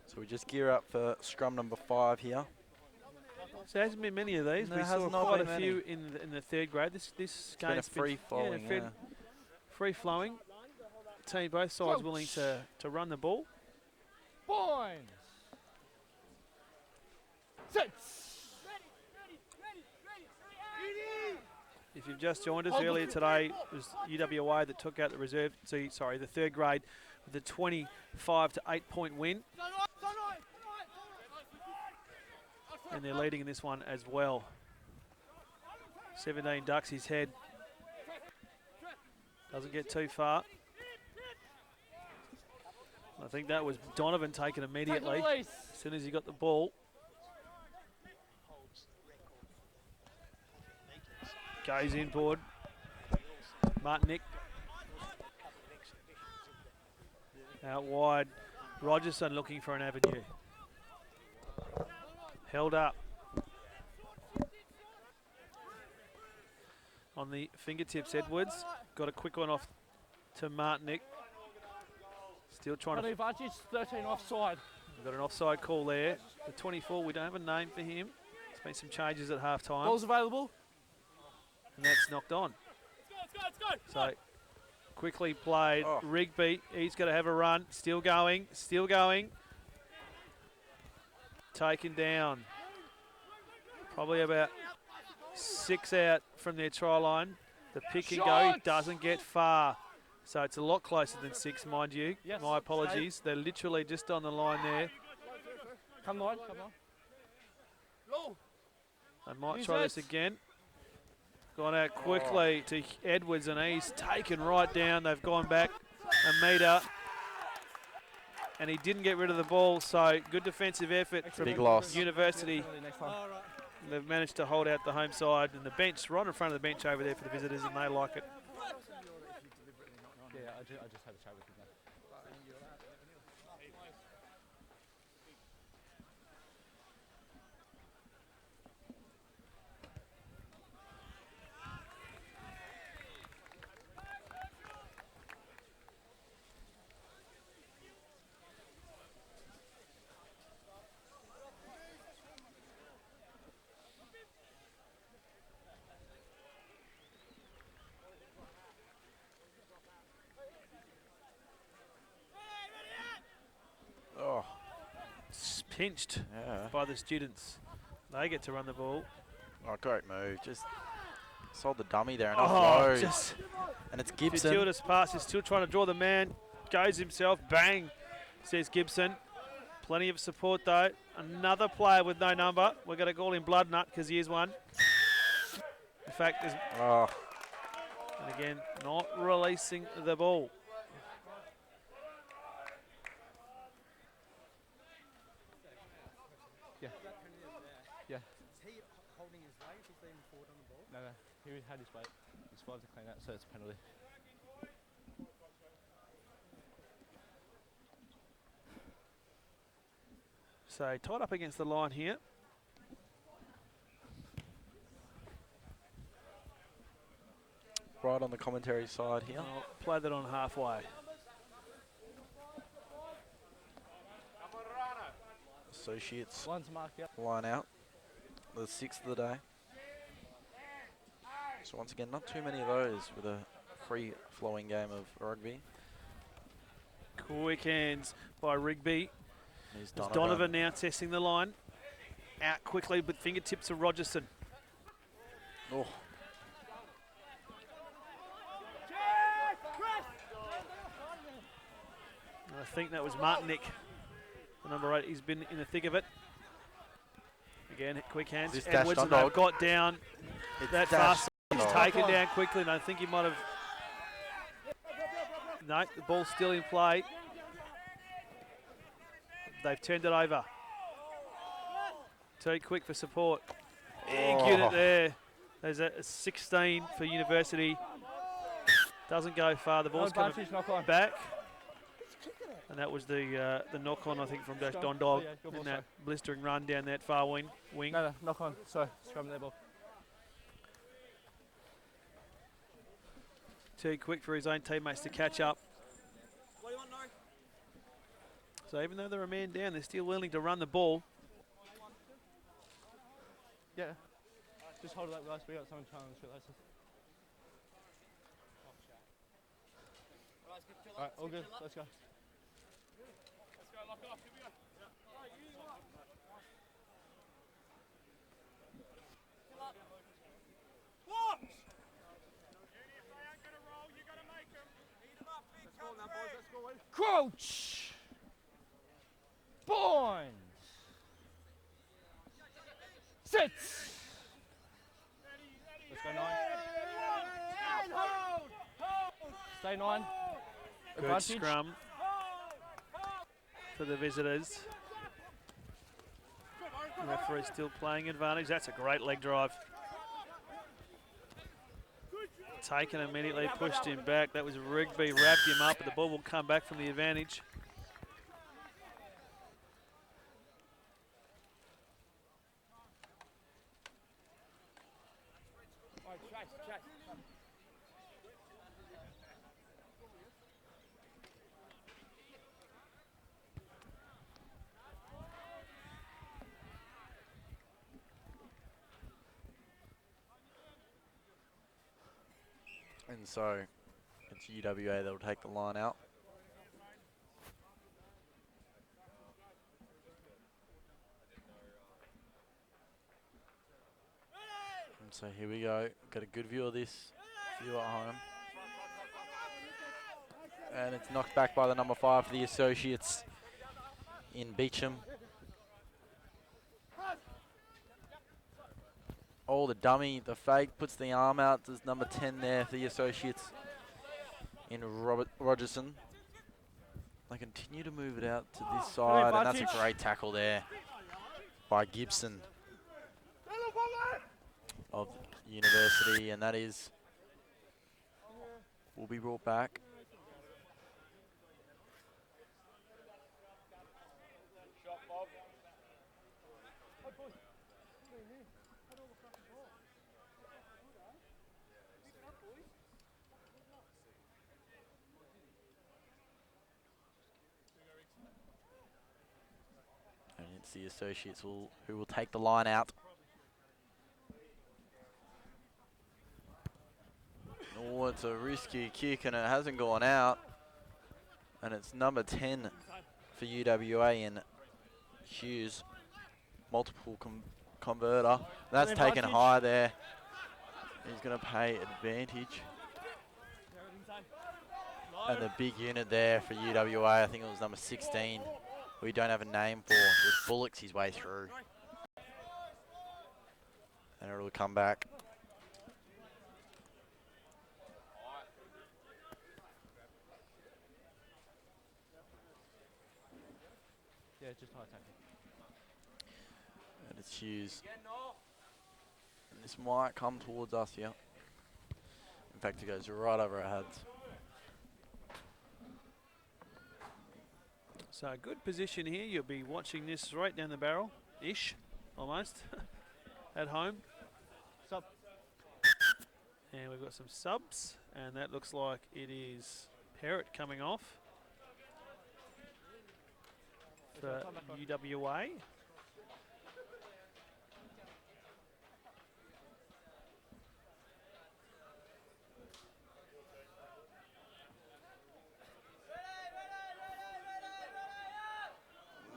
So we just gear up for scrum number 5 here. So there hasn't been many of these. There We has saw not quite a been few in the third grade. This It's been a game's free flowing. fairly free flowing. Team both sides willing to run the ball. Points. 6. If you've just joined us earlier today, it was UWA that took out the reserve. Sorry, the third grade with a 25 to 8 point win. And they're leading in this one as well. 17 ducks his head. Doesn't get too far. I think that was Donovan taken immediately as soon as he got the ball. Goes inboard. Martinic. Out wide. Rogerson looking for an avenue. Held up. On the fingertips, Edwards. Got a quick one off to Martinic. Still trying to... advantage, 13 offside. We've got an offside call there. The 24, we don't have a name for him. There's been some changes at half-time. Balls available. And that's knocked on. So, quickly played. Oh. Rigby, he's got to have a run. Still going, still going. Taken down. Probably about 6 out from their try line. The pick and go doesn't get far. So it's a lot closer than 6, mind you. Yes. My apologies. They're literally just on the line there. Come on, come on. They might Use try this it. again. Gone out quickly to Edwards, and he's taken right down. They've gone back a metre, and he didn't get rid of the ball, so good defensive effort from Big loss. University. Next time. They've managed to hold out the home side, and the bench, right in front of the bench over there for the visitors, and they like it. Yeah, I just had a chat with him. Oh, It's pinched yeah. by the students. They get to run the ball. Oh, great move. Just sold the dummy there and Oh, offload. just And it's Gibson. fortuitous pass. He's still trying to draw the man. Goes himself. Bang, says Gibson. Plenty of support though. Another player with no number. We're going to call him Bloodnut because he is one. In fact, there's, Oh, and again, not releasing the ball. Yeah. Is he holding his weight? Is he leaning forward on the ball? No, he had his weight. He's 5 to clean out, so it's a penalty. So tied up against the line here. right on the commentary side here. I'll play that on halfway. Associates One's marked out. line out. The 6th of the day. So once again, not too many of those with a free-flowing game of rugby. Quick hands by Rigby. Here's There's Donovan now testing the line. Out quickly with fingertips of Rogerson. Oh, I think that was Martinic. The number 8, he's been in the thick of it. Again, quick hands. This Edwards, dash and they've dog. got down it's that dash fast. He's dog. taken down quickly, and I think he might have. No, the ball's still in play. They've turned it over. Too quick for support. Get it there. There's a 16 for University. Doesn't go far. The ball's coming Advantage, knock on. back. And that was the knock on, I think, from Dash Don Dog Yeah, good ball, in that blistering run down that far wing. No, knock on. Sorry, scrum there, ball. Too quick for his own teammates to catch up. What do you want, Norrie? So even though they're a man down, they're still willing to run the ball. Yeah. Just hold it up, guys. We got someone trying to shoot laces. Alright, all good. Let's go. Crouch! Bind! Sit! Let's go 9. Stay 9. Good Advantage. scrum for the visitors. The referee still playing advantage. That's a great leg drive. Taken immediately, pushed him back. That was Rigby, wrapped him up, but the ball will come back from the advantage. And so it's UWA that will take the line out. And so here we go. Got a good view of this for you at home. And it's knocked back by the number 5 for the Associates in Beecham. Oh, the dummy, the fake, puts the arm out. There's number 10 there for the Associates in Rogerson. They continue to move it out to this side, and that's a great tackle there by Gibson of University, and that will be brought back. And it's the Associates who will take the line out. Oh, it's a risky kick and it hasn't gone out. And it's number 10 for UWA in Hughes. Multiple converter. That's taken high there. He's going to pay advantage. And the big unit there for UWA, I think it was number 16. We don't have a name for. Just bullocks his way through. And it'll come back. Yeah, just high tackle. And it's Hughes. And this might come towards us here. In fact, it goes right over our heads. So good position here. You'll be watching this right down the barrel-ish, almost, at home. Sub. And we've got some subs, and that looks like it is Parrott coming off for UWA.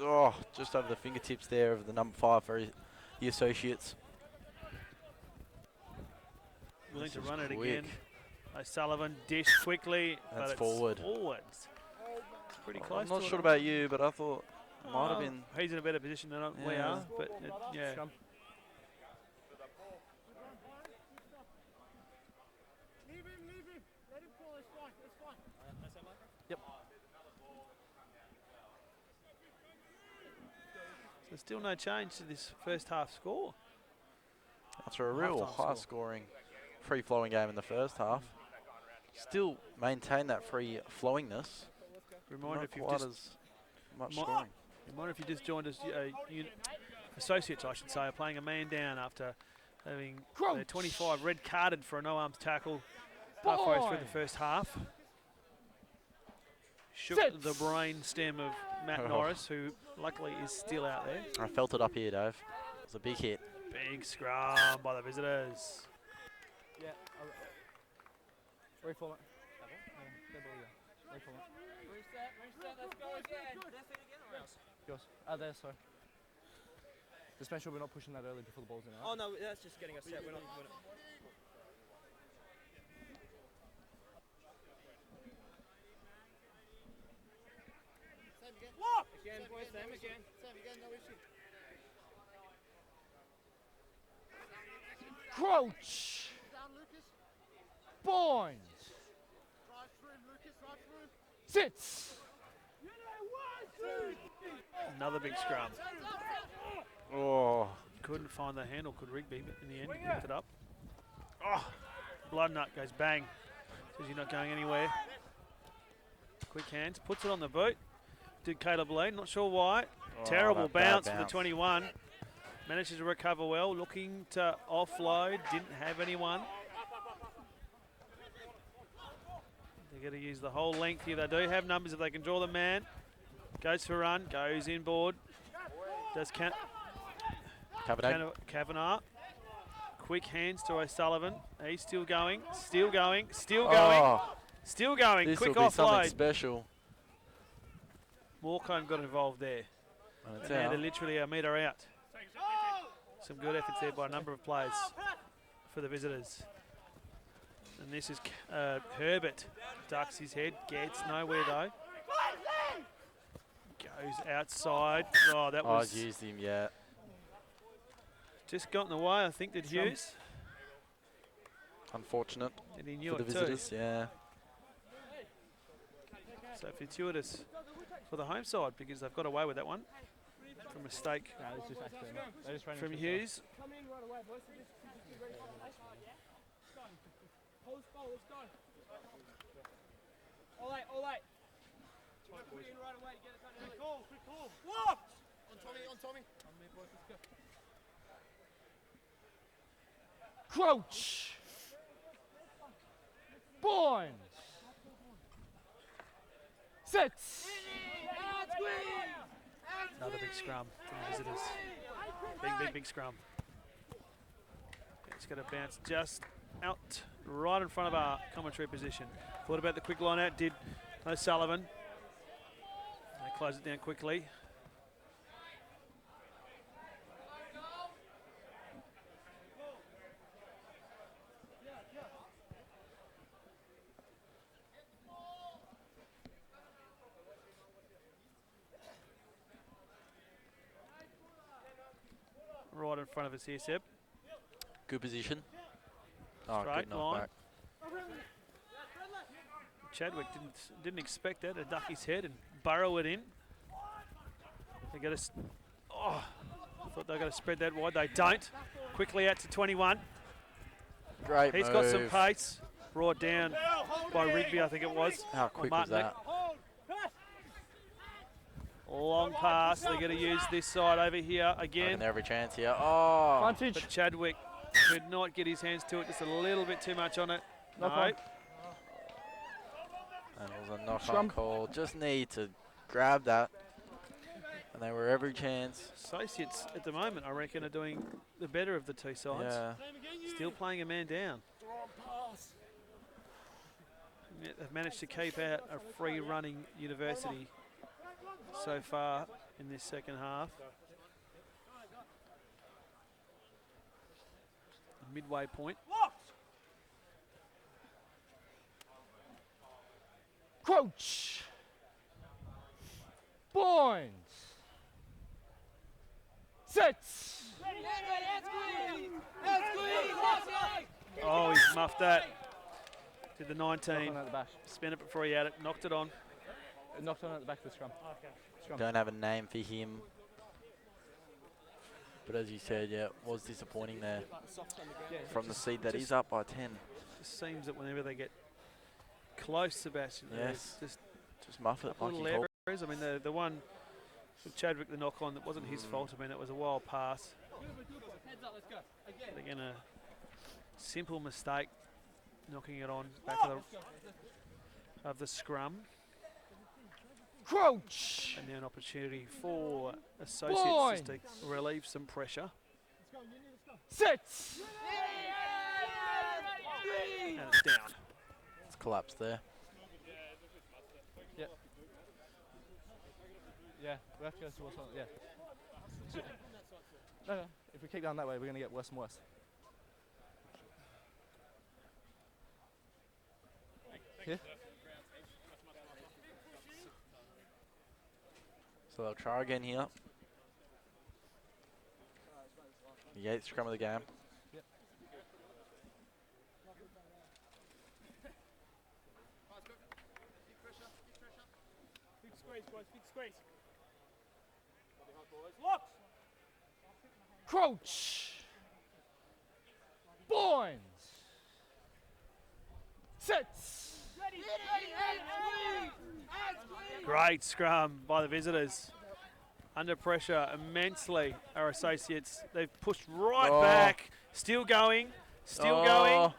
Oh, just over the fingertips there of the number 5 for the Associates. Willing This to is run it quick. again. O'Sullivan dish quickly, That's but it's forward. forwards. It's pretty close. I'm not to sure it. about you, but I thought it might have been. He's in a better position than we Yeah. are, but yeah. Scrum. Leave him. Let him fall, it's fine. Yep. So still no change to this first half score. After a real Half-time score. high-scoring, free-flowing game in the first half, still maintain that free-flowingness. Reminder Not if you've quite just as much Mi- scoring. Reminder if you just joined us, Associates, I should say, are playing a man down after having their 25 red carded for a no-arms tackle halfway through the first half. Shook the brain stem of Matt Norris, who luckily is still out there. I felt it up here, Dave. It was a big hit. Big scrum by the visitors. Yeah. Very full. Reset, let's go again. Left it again or else? Yours. There, sorry. Just make sure we're not pushing that early before the ball's in. Oh no, that's just getting us set. We're not. What? Again, boys, same again. Same again, no issue. Crouch. Down, Lucas. Bind. Right through, Lucas, right through. Sits. Another big scrum. Oh, Couldn't find the handle, could Rigby, but in the end he picked it up. Oh, blood nut goes bang. Says you're not going anywhere. Quick hands, puts it on the boot. Did Caleb Lee, not sure why. Terrible that bad bounce for the bounce. 21. Manages to recover well, looking to offload, didn't have anyone. They're going to use the whole length here. They do have numbers if they can draw the man. Goes for a run, goes inboard. Does Kavanagh. Quick hands to O'Sullivan. He's still going, still going. Oh, Still going. this Quick will be something offload. special. Morecombe got involved there. And it's And they're out. literally a metre out. Some good efforts there by a number of players for the visitors. And this is Herbert. Ducks his head, gets nowhere though. Goes outside. Oh, that Oh, was I've used him, yeah. Just got in the way, I think, did Hughes. Unfortunate And he knew for the it too. visitors, yeah. So fortuitous for the home side because they've got away with that one. From a mistake No, it's just accidental. They just ran from into Hughes. Come in right away, boys. So just be ready for the next one, yeah? Let's go. Hold ball, let's go. All eight, all eight. Try to put it in right away to get it done early. Quick call, quick call. What? On Tommy, on Tommy. On me, boys, let's go. Crouch! Boins! Sits! Another big scrum from the visitors. Big scrum. It's going to bounce just out right in front of our commentary position. Thought about the quick line out, did O'Sullivan. They close it down quickly. Right in front of us here, Seb. Good position. Oh, Straight good line. knockback. Chadwick didn't expect that to duck his head and burrow it in. They got to. Oh, I thought they were going to spread that wide. They don't. Quickly out to 21. Great He's move. got some pace. Brought down by Rigby, I think it was. How quick was that? Long pass. They're going to use this side over here again. Every chance here. Oh, Advantage. But Chadwick could not get his hands to it. Just a little bit too much on it. Knock No. on. that was a knock-on Scrum. call. Just need to grab that. And they were every chance. Associates at the moment, I reckon, are doing the better of the two sides. Yeah. Still playing a man down. Yet they've managed to keep out a free-running University so far in this second half. Midway point. Crouch! Boins! Sits! Oh, he's muffed that. Did the Knocked 19. on at the back. Spin it before he had it. Knocked it on. Knocked on at the back of the scrum. Scrum. Don't have a name for him. But as you said, yeah, it was disappointing there. From the seed that he's up by 10. Just seems that whenever they get close, Sebastian, Yes. there's Just muff it just like little he called. errors. I mean, the one with Chadwick, the knock on, that wasn't his fault. I mean, it was a wild pass. Heads up, let's go. Again. Again, a simple mistake, knocking it on back of the scrum. Crouch! And now an opportunity for Associates just to relieve some pressure. Sits! And it's down. It's collapsed there. Yeah, we have to go towards one. Yeah. No, if we keep going that way, we're going to get worse and worse. Here? So they'll try again here. The 8th scrum of the game. Yep. Big squeeze, boys, big squeeze. Locked! Crouch! Boins! Sits! Great scrum by the visitors. Under pressure immensely, our Associates. They've pushed right back. Still going. Still going.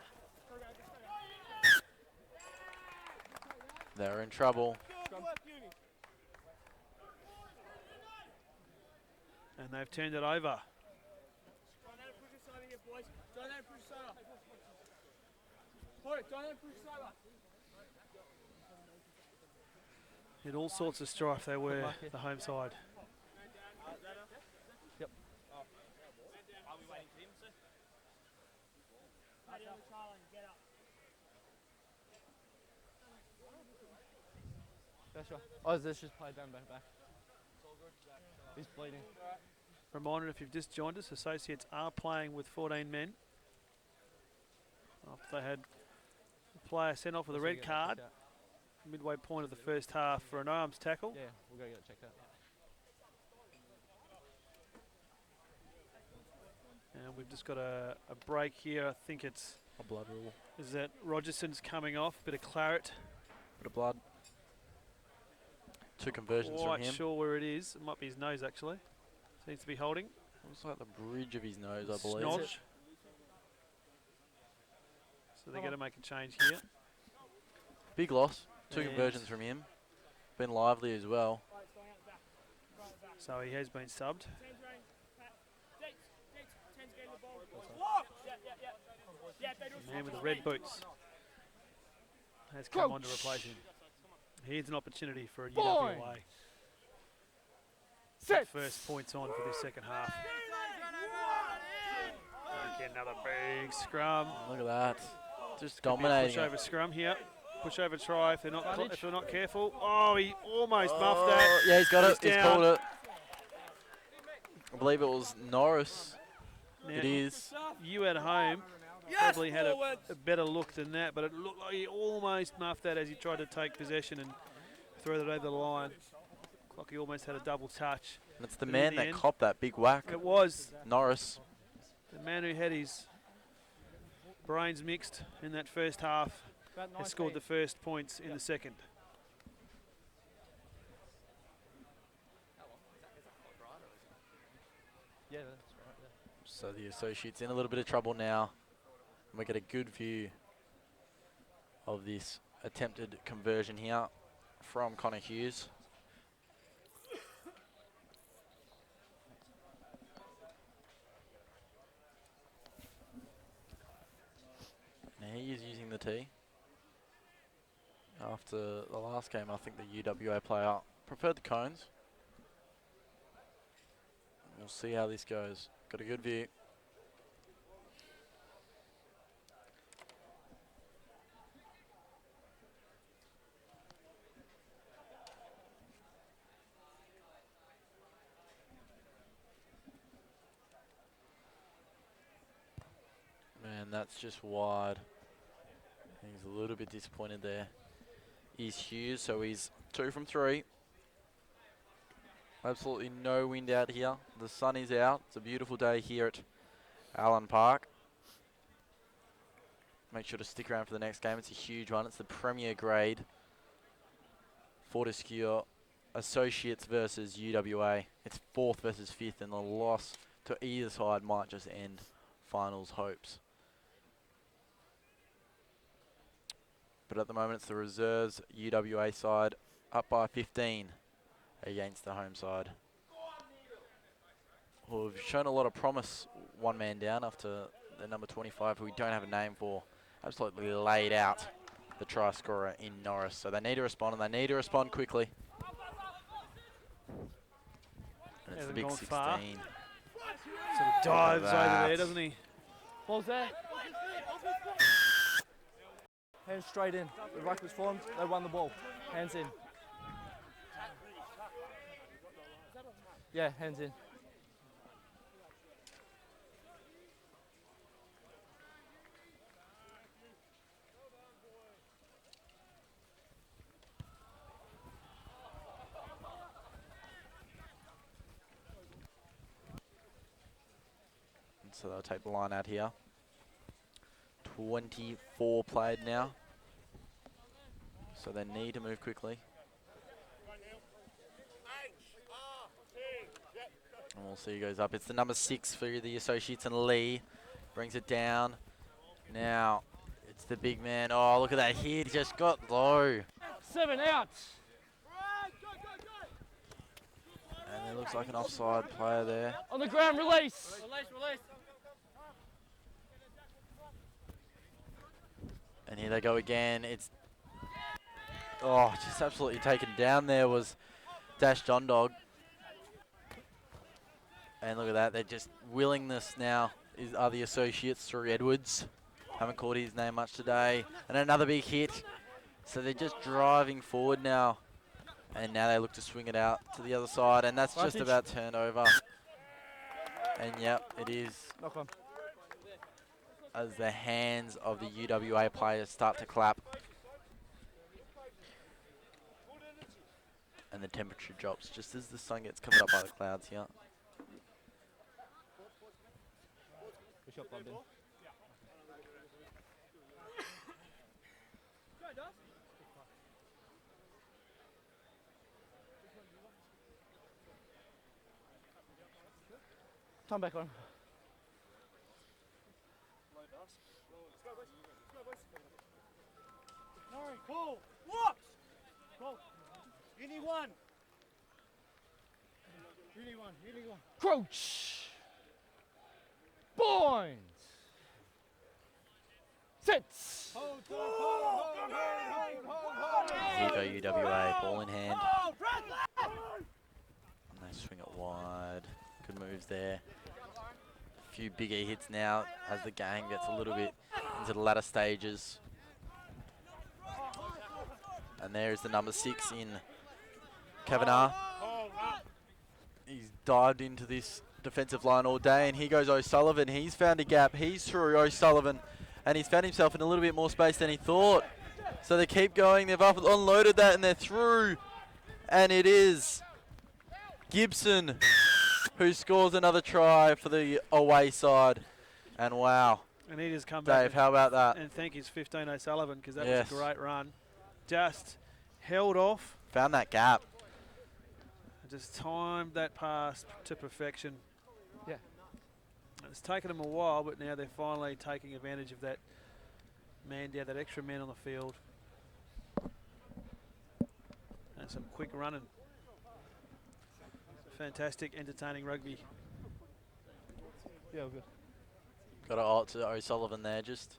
They're in trouble. And they've turned it over. Don't let it push us over here, boys. Don't let it push us over. Boy, don't let it push us over. In all sorts of strife they were, the home side. Yep. Are we waiting for him, sir? Get up. That's right. Oh, this just played down back. He's bleeding. Reminder, if you've just joined us, Associates are playing with 14 men. After they had a player sent off with a red card, midway point of the first half for an arms tackle. Yeah, we'll go get it checked out. And we've just got a break here. I think it's... A blood rule. Is that Rogerson's coming off? Bit of claret. Bit of blood. 2 conversions from Quite him. sure where it is. It might be his nose, actually. Seems to be holding. Looks like the bridge of his nose, I believe. Snodge. So they're going to make a change here. Big loss. 2 And conversions from him. Been lively as well. So he has been subbed. The man with the red boots has come on to replace him. Here's an opportunity for a UWA. First points on for this second half. Again, another big scrum. Look at that. Just Could be a dominating. push over scrum here. Push over try if they're not careful. Oh, he almost muffed that. Yeah, he's got it. He's down. called it. I believe it was Norris. Now, It is. you at home probably had a better look than that, but it looked like he almost muffed that as he tried to take possession and throw that over the line. Looked like he almost had a double touch. And it's the But in man the that end- copped that big whack. It was Norris. the man who had his brains mixed in that first half has scored the first points in the second. Yeah, that's right. Yeah. So the Associates in a little bit of trouble now. And we get a good view of this attempted conversion here from Connor Hughes. Now he is using the tee. After the last game, I think the UWA player preferred the cones. We'll see how this goes. Got a good view. Man, that's just wide. He's a little bit disappointed there. He's Hughes, so he's 2 from 3. Absolutely no wind out here. The sun is out. It's a beautiful day here at Allen Park. Make sure to stick around for the next game. It's a huge one. It's the Premier Grade Fortescue Associates versus UWA. It's 4th versus 5th, and the loss to either side might just end finals hopes. But at the moment, it's the reserves UWA side up by 15 against the home side, who have shown a lot of promise. 1 man down after the number 25, who we don't have a name for, absolutely laid out the try scorer in Norris. So they need to respond, and they need to respond quickly. And it's the Hasn't big gone 16. far. Sort of dives over that. there, doesn't he? Ball's there. Hands straight in. The ruck was formed. They won the ball. Hands in. Yeah, hands in. And so they'll take the line out here. 24 played now. So they need to move quickly. And we'll see who goes up. It's the number 6 for the Associates, and Lee brings it down. Now it's the big man. Oh, look at that hit. He just got low. 7 out. And it looks like an offside player there. On the ground, release. And here they go again. It's just absolutely taken down. There was Dash John Dog. And look at that. They're just willingness now are the Associates through Edwards. Haven't called his name much today. And another big hit. So they're just driving forward now. And now they look to swing it out to the other side. And that's just Advantage. about turned over. And yep, it is, Knock on. as the hands of the UWA players start to clap. And the temperature drops just as the sun gets covered up by the clouds here. Good shot, Bob. Time back on. Sorry, call. What? Call. You need one. You need one. You need one. Crouch. Point. Sits. Hold, hold. Here go UWA, ball in hand. And they swing it wide. Good moves there. A few bigger hits now as the game gets a little bit into the latter stages. And there is the number 6 in Kavanagh. He's dived into this defensive line all day, and here goes O'Sullivan. He's found a gap. He's through O'Sullivan, and he's found himself in a little bit more space than he thought. So they keep going. They've unloaded that, and they're through. And it is Gibson who scores another try for the away side. And wow. And he just come back. Dave, how about that? And thank his 15 O'Sullivan, because that Yes. was a great run. Just held off. Found that gap. Just timed that pass to perfection. Yeah. It's taken them a while, but now they're finally taking advantage of that man down, that extra man on the field. And some quick running. Fantastic, entertaining rugby. Yeah, all good. Got to owe it to O'Sullivan there. Just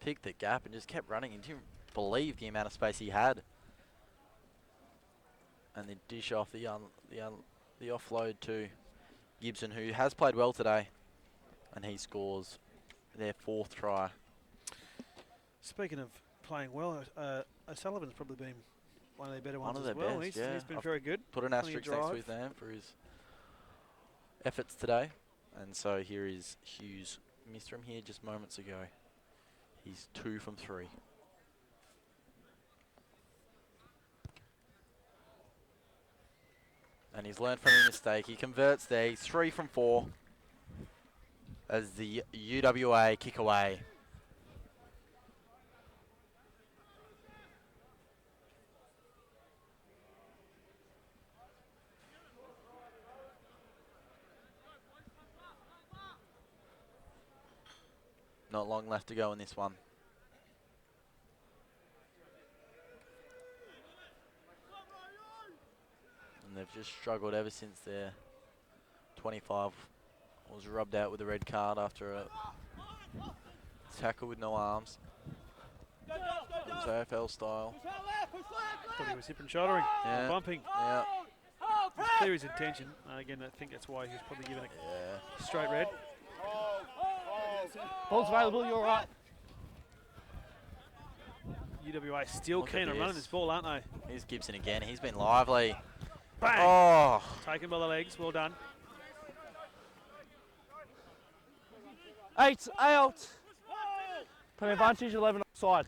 picked the gap and just kept running. He didn't believe the amount of space he had. And the dish off the offload to Gibson, who has played well today, and he scores their 4th try. Speaking of playing well, O'Sullivan's probably been one of their better One ones of as their well. best, He's yeah. been I've very good. Put an Plenty of asterisk next to his drive. name for his efforts today. And so here is Hughes. Missed from here just moments ago. He's 2 from 3. And he's learned from his mistake. He converts there. He's 3 from 4 as the UWA kick away. Not long left to go in this one. And they've just struggled ever since their 25 was rubbed out with a red card after a tackle with no arms. It's AFL style. Thought he was hip and shouldering, Yeah. bumping. Yeah. It's clear his intention. Again, I think that's why he was probably given Yeah. a straight red. Ball's available, you're all right. UWA still Look at keen on running this. this ball, aren't they? Here's Gibson again. He's been lively. Bang! Oh. Taken by the legs. Well done. 8 out. Play advantage, 11 offside.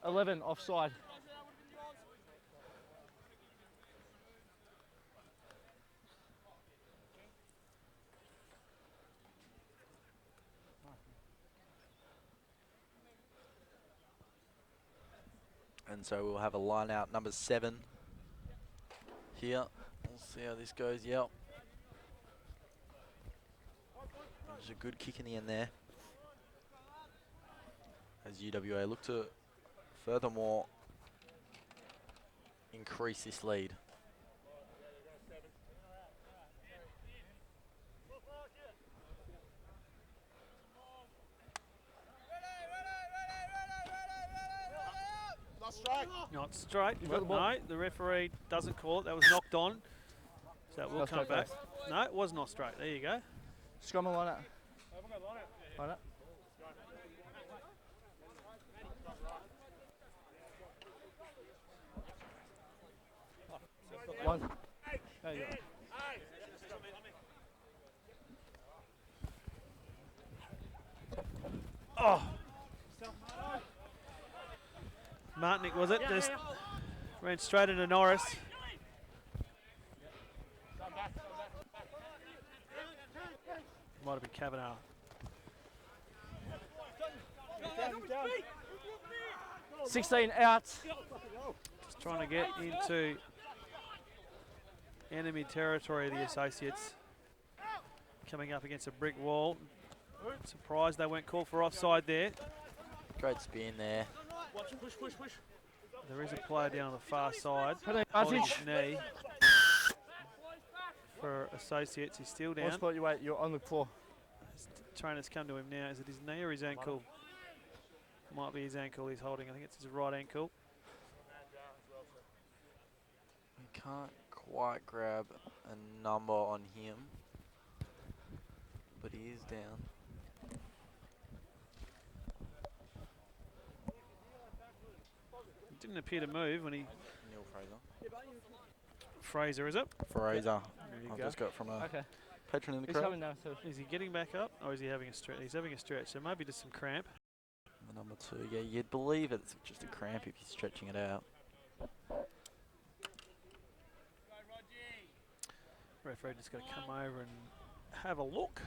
11 offside. And so we'll have a line out number 7 here. We'll see how this goes. Yep. There's a good kick in the end there. As UWA look to furthermore increase this lead. Not straight. You've got the ball. No, the referee doesn't call it. That was knocked on. So it will That's come straight back. first. No, it was not straight. There you go. Scrum and line up. Line up. One. There you go. Oh. Martinic, was it? Just ran straight into Norris. Might have been Kavanagh. 16 out. Just trying to get into enemy territory of the Associates. Coming up against a brick wall. Surprised they weren't called for offside there. Great spin there. There is a player down on the far side. Advantage. Knee for Associates. He's still What down. spot you wait? You're on the floor. Trainers come to him now. Is it his knee or his ankle? Might be his ankle he's holding. I think it's his right ankle. We can't quite grab a number on him, but he is down. Didn't appear to move when he... Neil Fraser. Fraser, is it? Fraser. There you I've go. just got from a Okay. patron in the He's crowd. coming now. So Is he getting back up or is he having a stretch? He's having a stretch, so maybe just some cramp. The number 2. Yeah, you'd believe it's just a cramp if you're stretching it out. Referee just got to come over and have a look.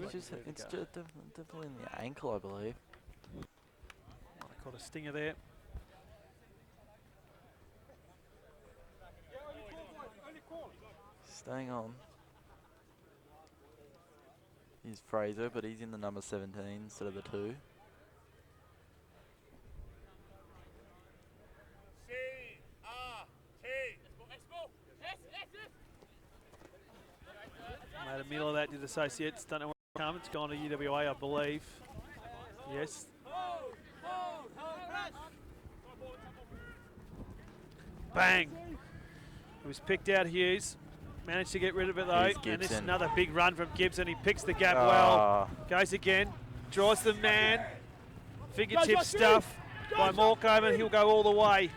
It's just definitely in the ankle, I believe. I caught a stinger there. Staying on. He's Fraser, but he's in the number 17 instead of the 2. Made a meal of that, did Associates. Don't know where it's come. It's gone to UWA, I believe. Yes. Bang. It was picked out, Hughes. Managed to get rid of it though. Here's And this is Gibson. another big run from Gibson. He picks the gap well. Goes again. Draws the man. Fingertip stuff by Morecambe. He'll go all the way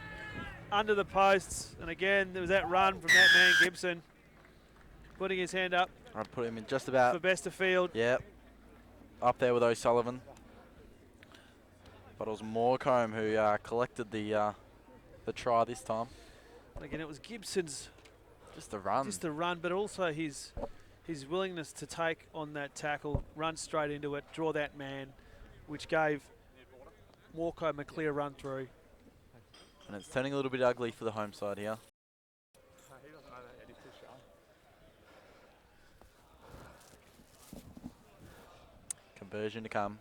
under the posts. And again, there was that run from that man, Gibson. Putting his hand up I'd put him in just about. for best of field. Yep. Up there with O'Sullivan. But it was Morecambe who collected the try this time. And again, it was Gibson's Just the run. just the run, but also his willingness to take on that tackle, run straight into it, draw that man, which gave Morecambe a clear run through. And it's turning a little bit ugly for the home side here. Conversion to come.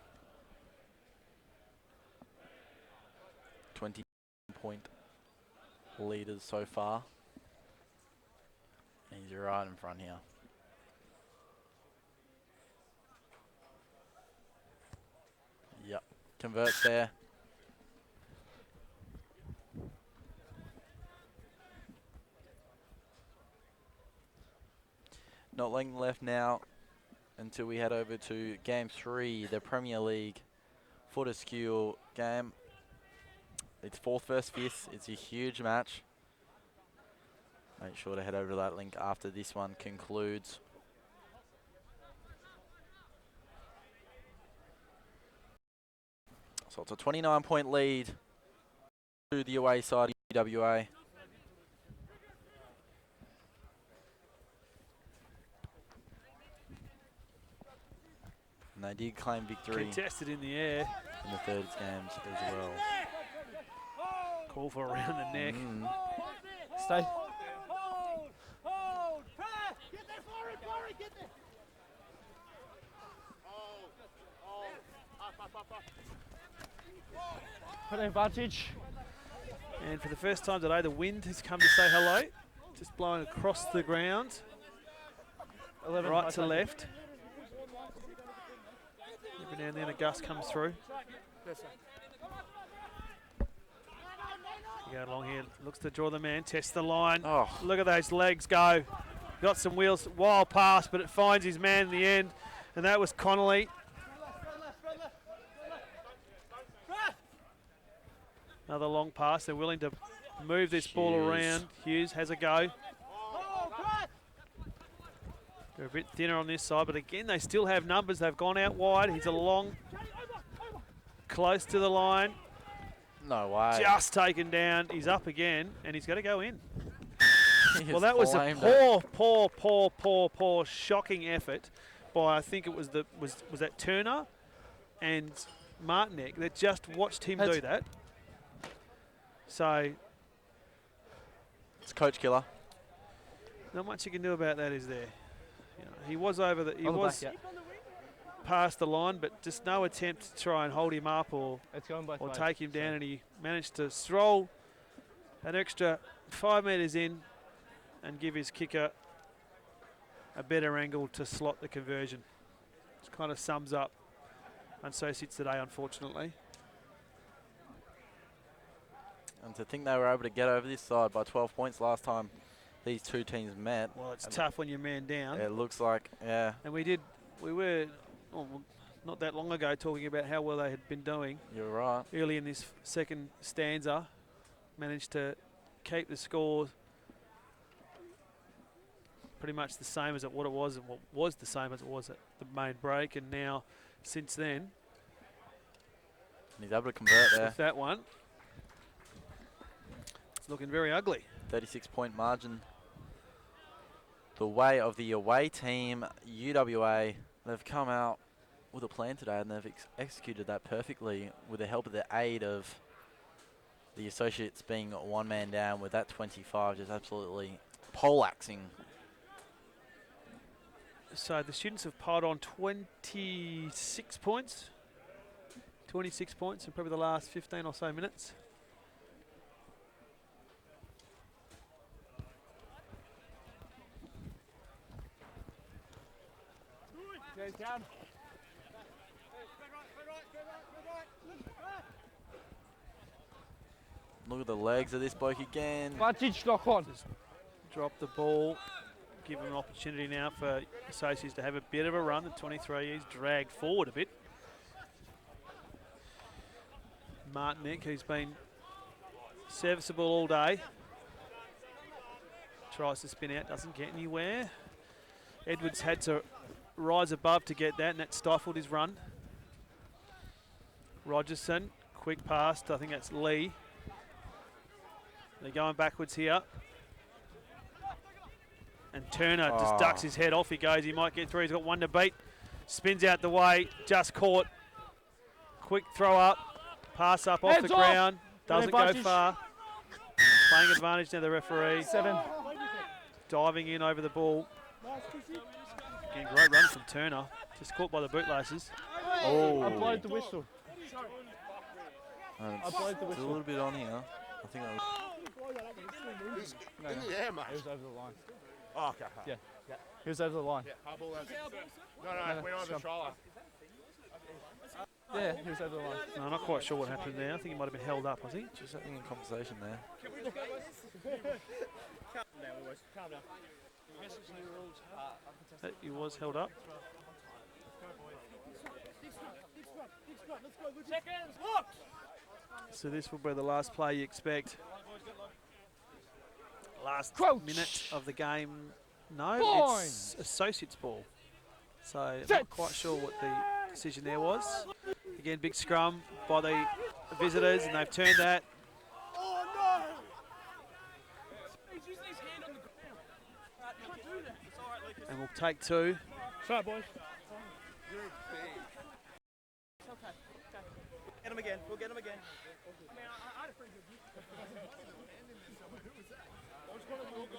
20-point leaders so far. And he's right in front here. Yep, converts there. Not long left now until we head over to Game 3, the Premier League Fortescue game. It's 4th versus 5th. It's a huge match. Make sure to head over to that link after this one concludes. So it's a 29-point lead to the away side of UWA. And they did claim victory Contested in the air. in the third games as well. Call for around the neck. stay. Put an advantage. And for the first time today, the wind has come to say hello. Just blowing across the ground, 11. right to left. Every now and then a gust comes through. Go along here, looks to draw the man, tests the line. Oh, Look at those legs go. Got some wheels, wild pass, but it finds his man in the end. And that was Connolly. Another long pass. They're willing to move this ball around. Hughes has a go. They're a bit thinner on this side, but again, they still have numbers. They've gone out wide. He's along, close to the line. No way. Just taken down. He's up again, and he's got to go in. He Well, has that was a flamed it. poor, shocking effort by, I think it was was that Turner and Martinek that just watched him do that. So It's coach killer. not much you can do about that, is there? You know, he was over the, he On the was back, past the line, but just no attempt to try and hold him up or It's going both or ways. take him down, and he managed to stroll an extra 5 metres in and give his kicker a better angle to slot the conversion. This kind of sums up Associates today, unfortunately. And to think they were able to get over this side by 12 points last time these two teams met. Well, it's tough when you're man down. It looks like, yeah. And we were not that long ago talking about how well they had been doing. You're right. Early in this second stanza, managed to keep the score pretty much the same as what it was, and what was the same as it was at the main break, and now since then, And he's able to convert there. with that one, it's looking very ugly. 36-point margin. The way of the away team, UWA, they've come out with a plan today, and they've executed that perfectly with the help of the aid of the Associates being one man down with that 25, just absolutely poleaxing. So the students have piled on 26 points. 26 points in probably the last 15 or so minutes. Down. Look at the legs of this bloke again. Advantage lock on. Drop the ball. Give them an opportunity now for Associates to have a bit of a run. The 23 is dragged forward a bit. Martinek, who's been serviceable all day, tries to spin out, doesn't get anywhere. Edwards had to rise above to get that, and that stifled his run. Rogerson, quick pass to, I think that's Lee. They're going backwards here. And Turner just ducks his head, off he goes. He might get through. He's got one to beat. Spins out the way. Just caught. Quick throw up. Pass up off Heads the off. ground. Doesn't go Advantage. far. Playing advantage now, the referee. 7. Diving in over the ball. Again, great run from Turner. Just caught by the bootlaces. I blowed the whistle. And I blowed the it's a whistle. little bit on here. I think I was No, no. Yeah, mate. He was over the line. Oh, okay. Yeah. He was over the line. Hard ball. No, No, we're on the scrum. stroller. Yeah, he was over the line. No, I'm not quite sure what happened there. I think he might have been held up, was he? just having a conversation there. Calm down. He was held up. Seconds, look! So this will be the last play you expect. Last Crouch. minute of the game. No, Fine. it's Associates ball. So Set. not quite sure what the decision there was. Again, big scrum by the visitors, and they've turned that. Oh no! He's using his hand on the ground. Can't do that. It's all right, Lucas. And we'll take two. Sorry, boys. It's okay. Get him again. We'll get him again. I mean, I had a pretty good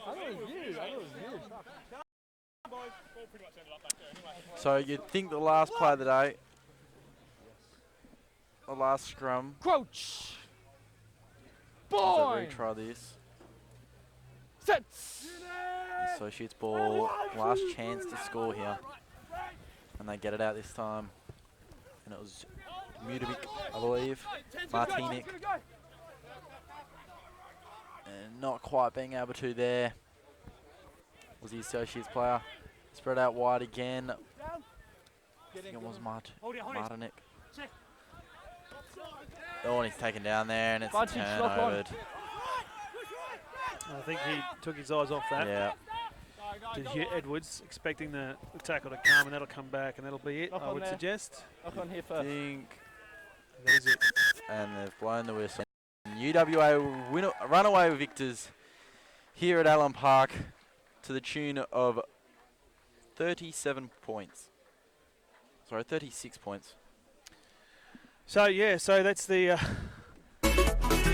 I thought it was you. So you'd think the last play of the day, the last scrum, Crouch. is a Boy. retry this. Sets. Associates ball, last chance to score here. And they get it out this time. And it was Mutovic, I believe, Martinek. And not quite being able to there was the Associates player. Spread out wide again. I think it was Martinek. Oh, and he's taken down there, and it's a Bunty, lock on. turnover. I think he took his eyes off that. Yeah. Did hear Edwards expecting the tackle to come, and that'll come back, and that'll be it, Lock I on would there. suggest. Lock on here I first. think, That is it. and they've blown the whistle. UWA runaway victors here at Allen Park to the tune of 37 points. Sorry, 36 points. So, yeah, so that's the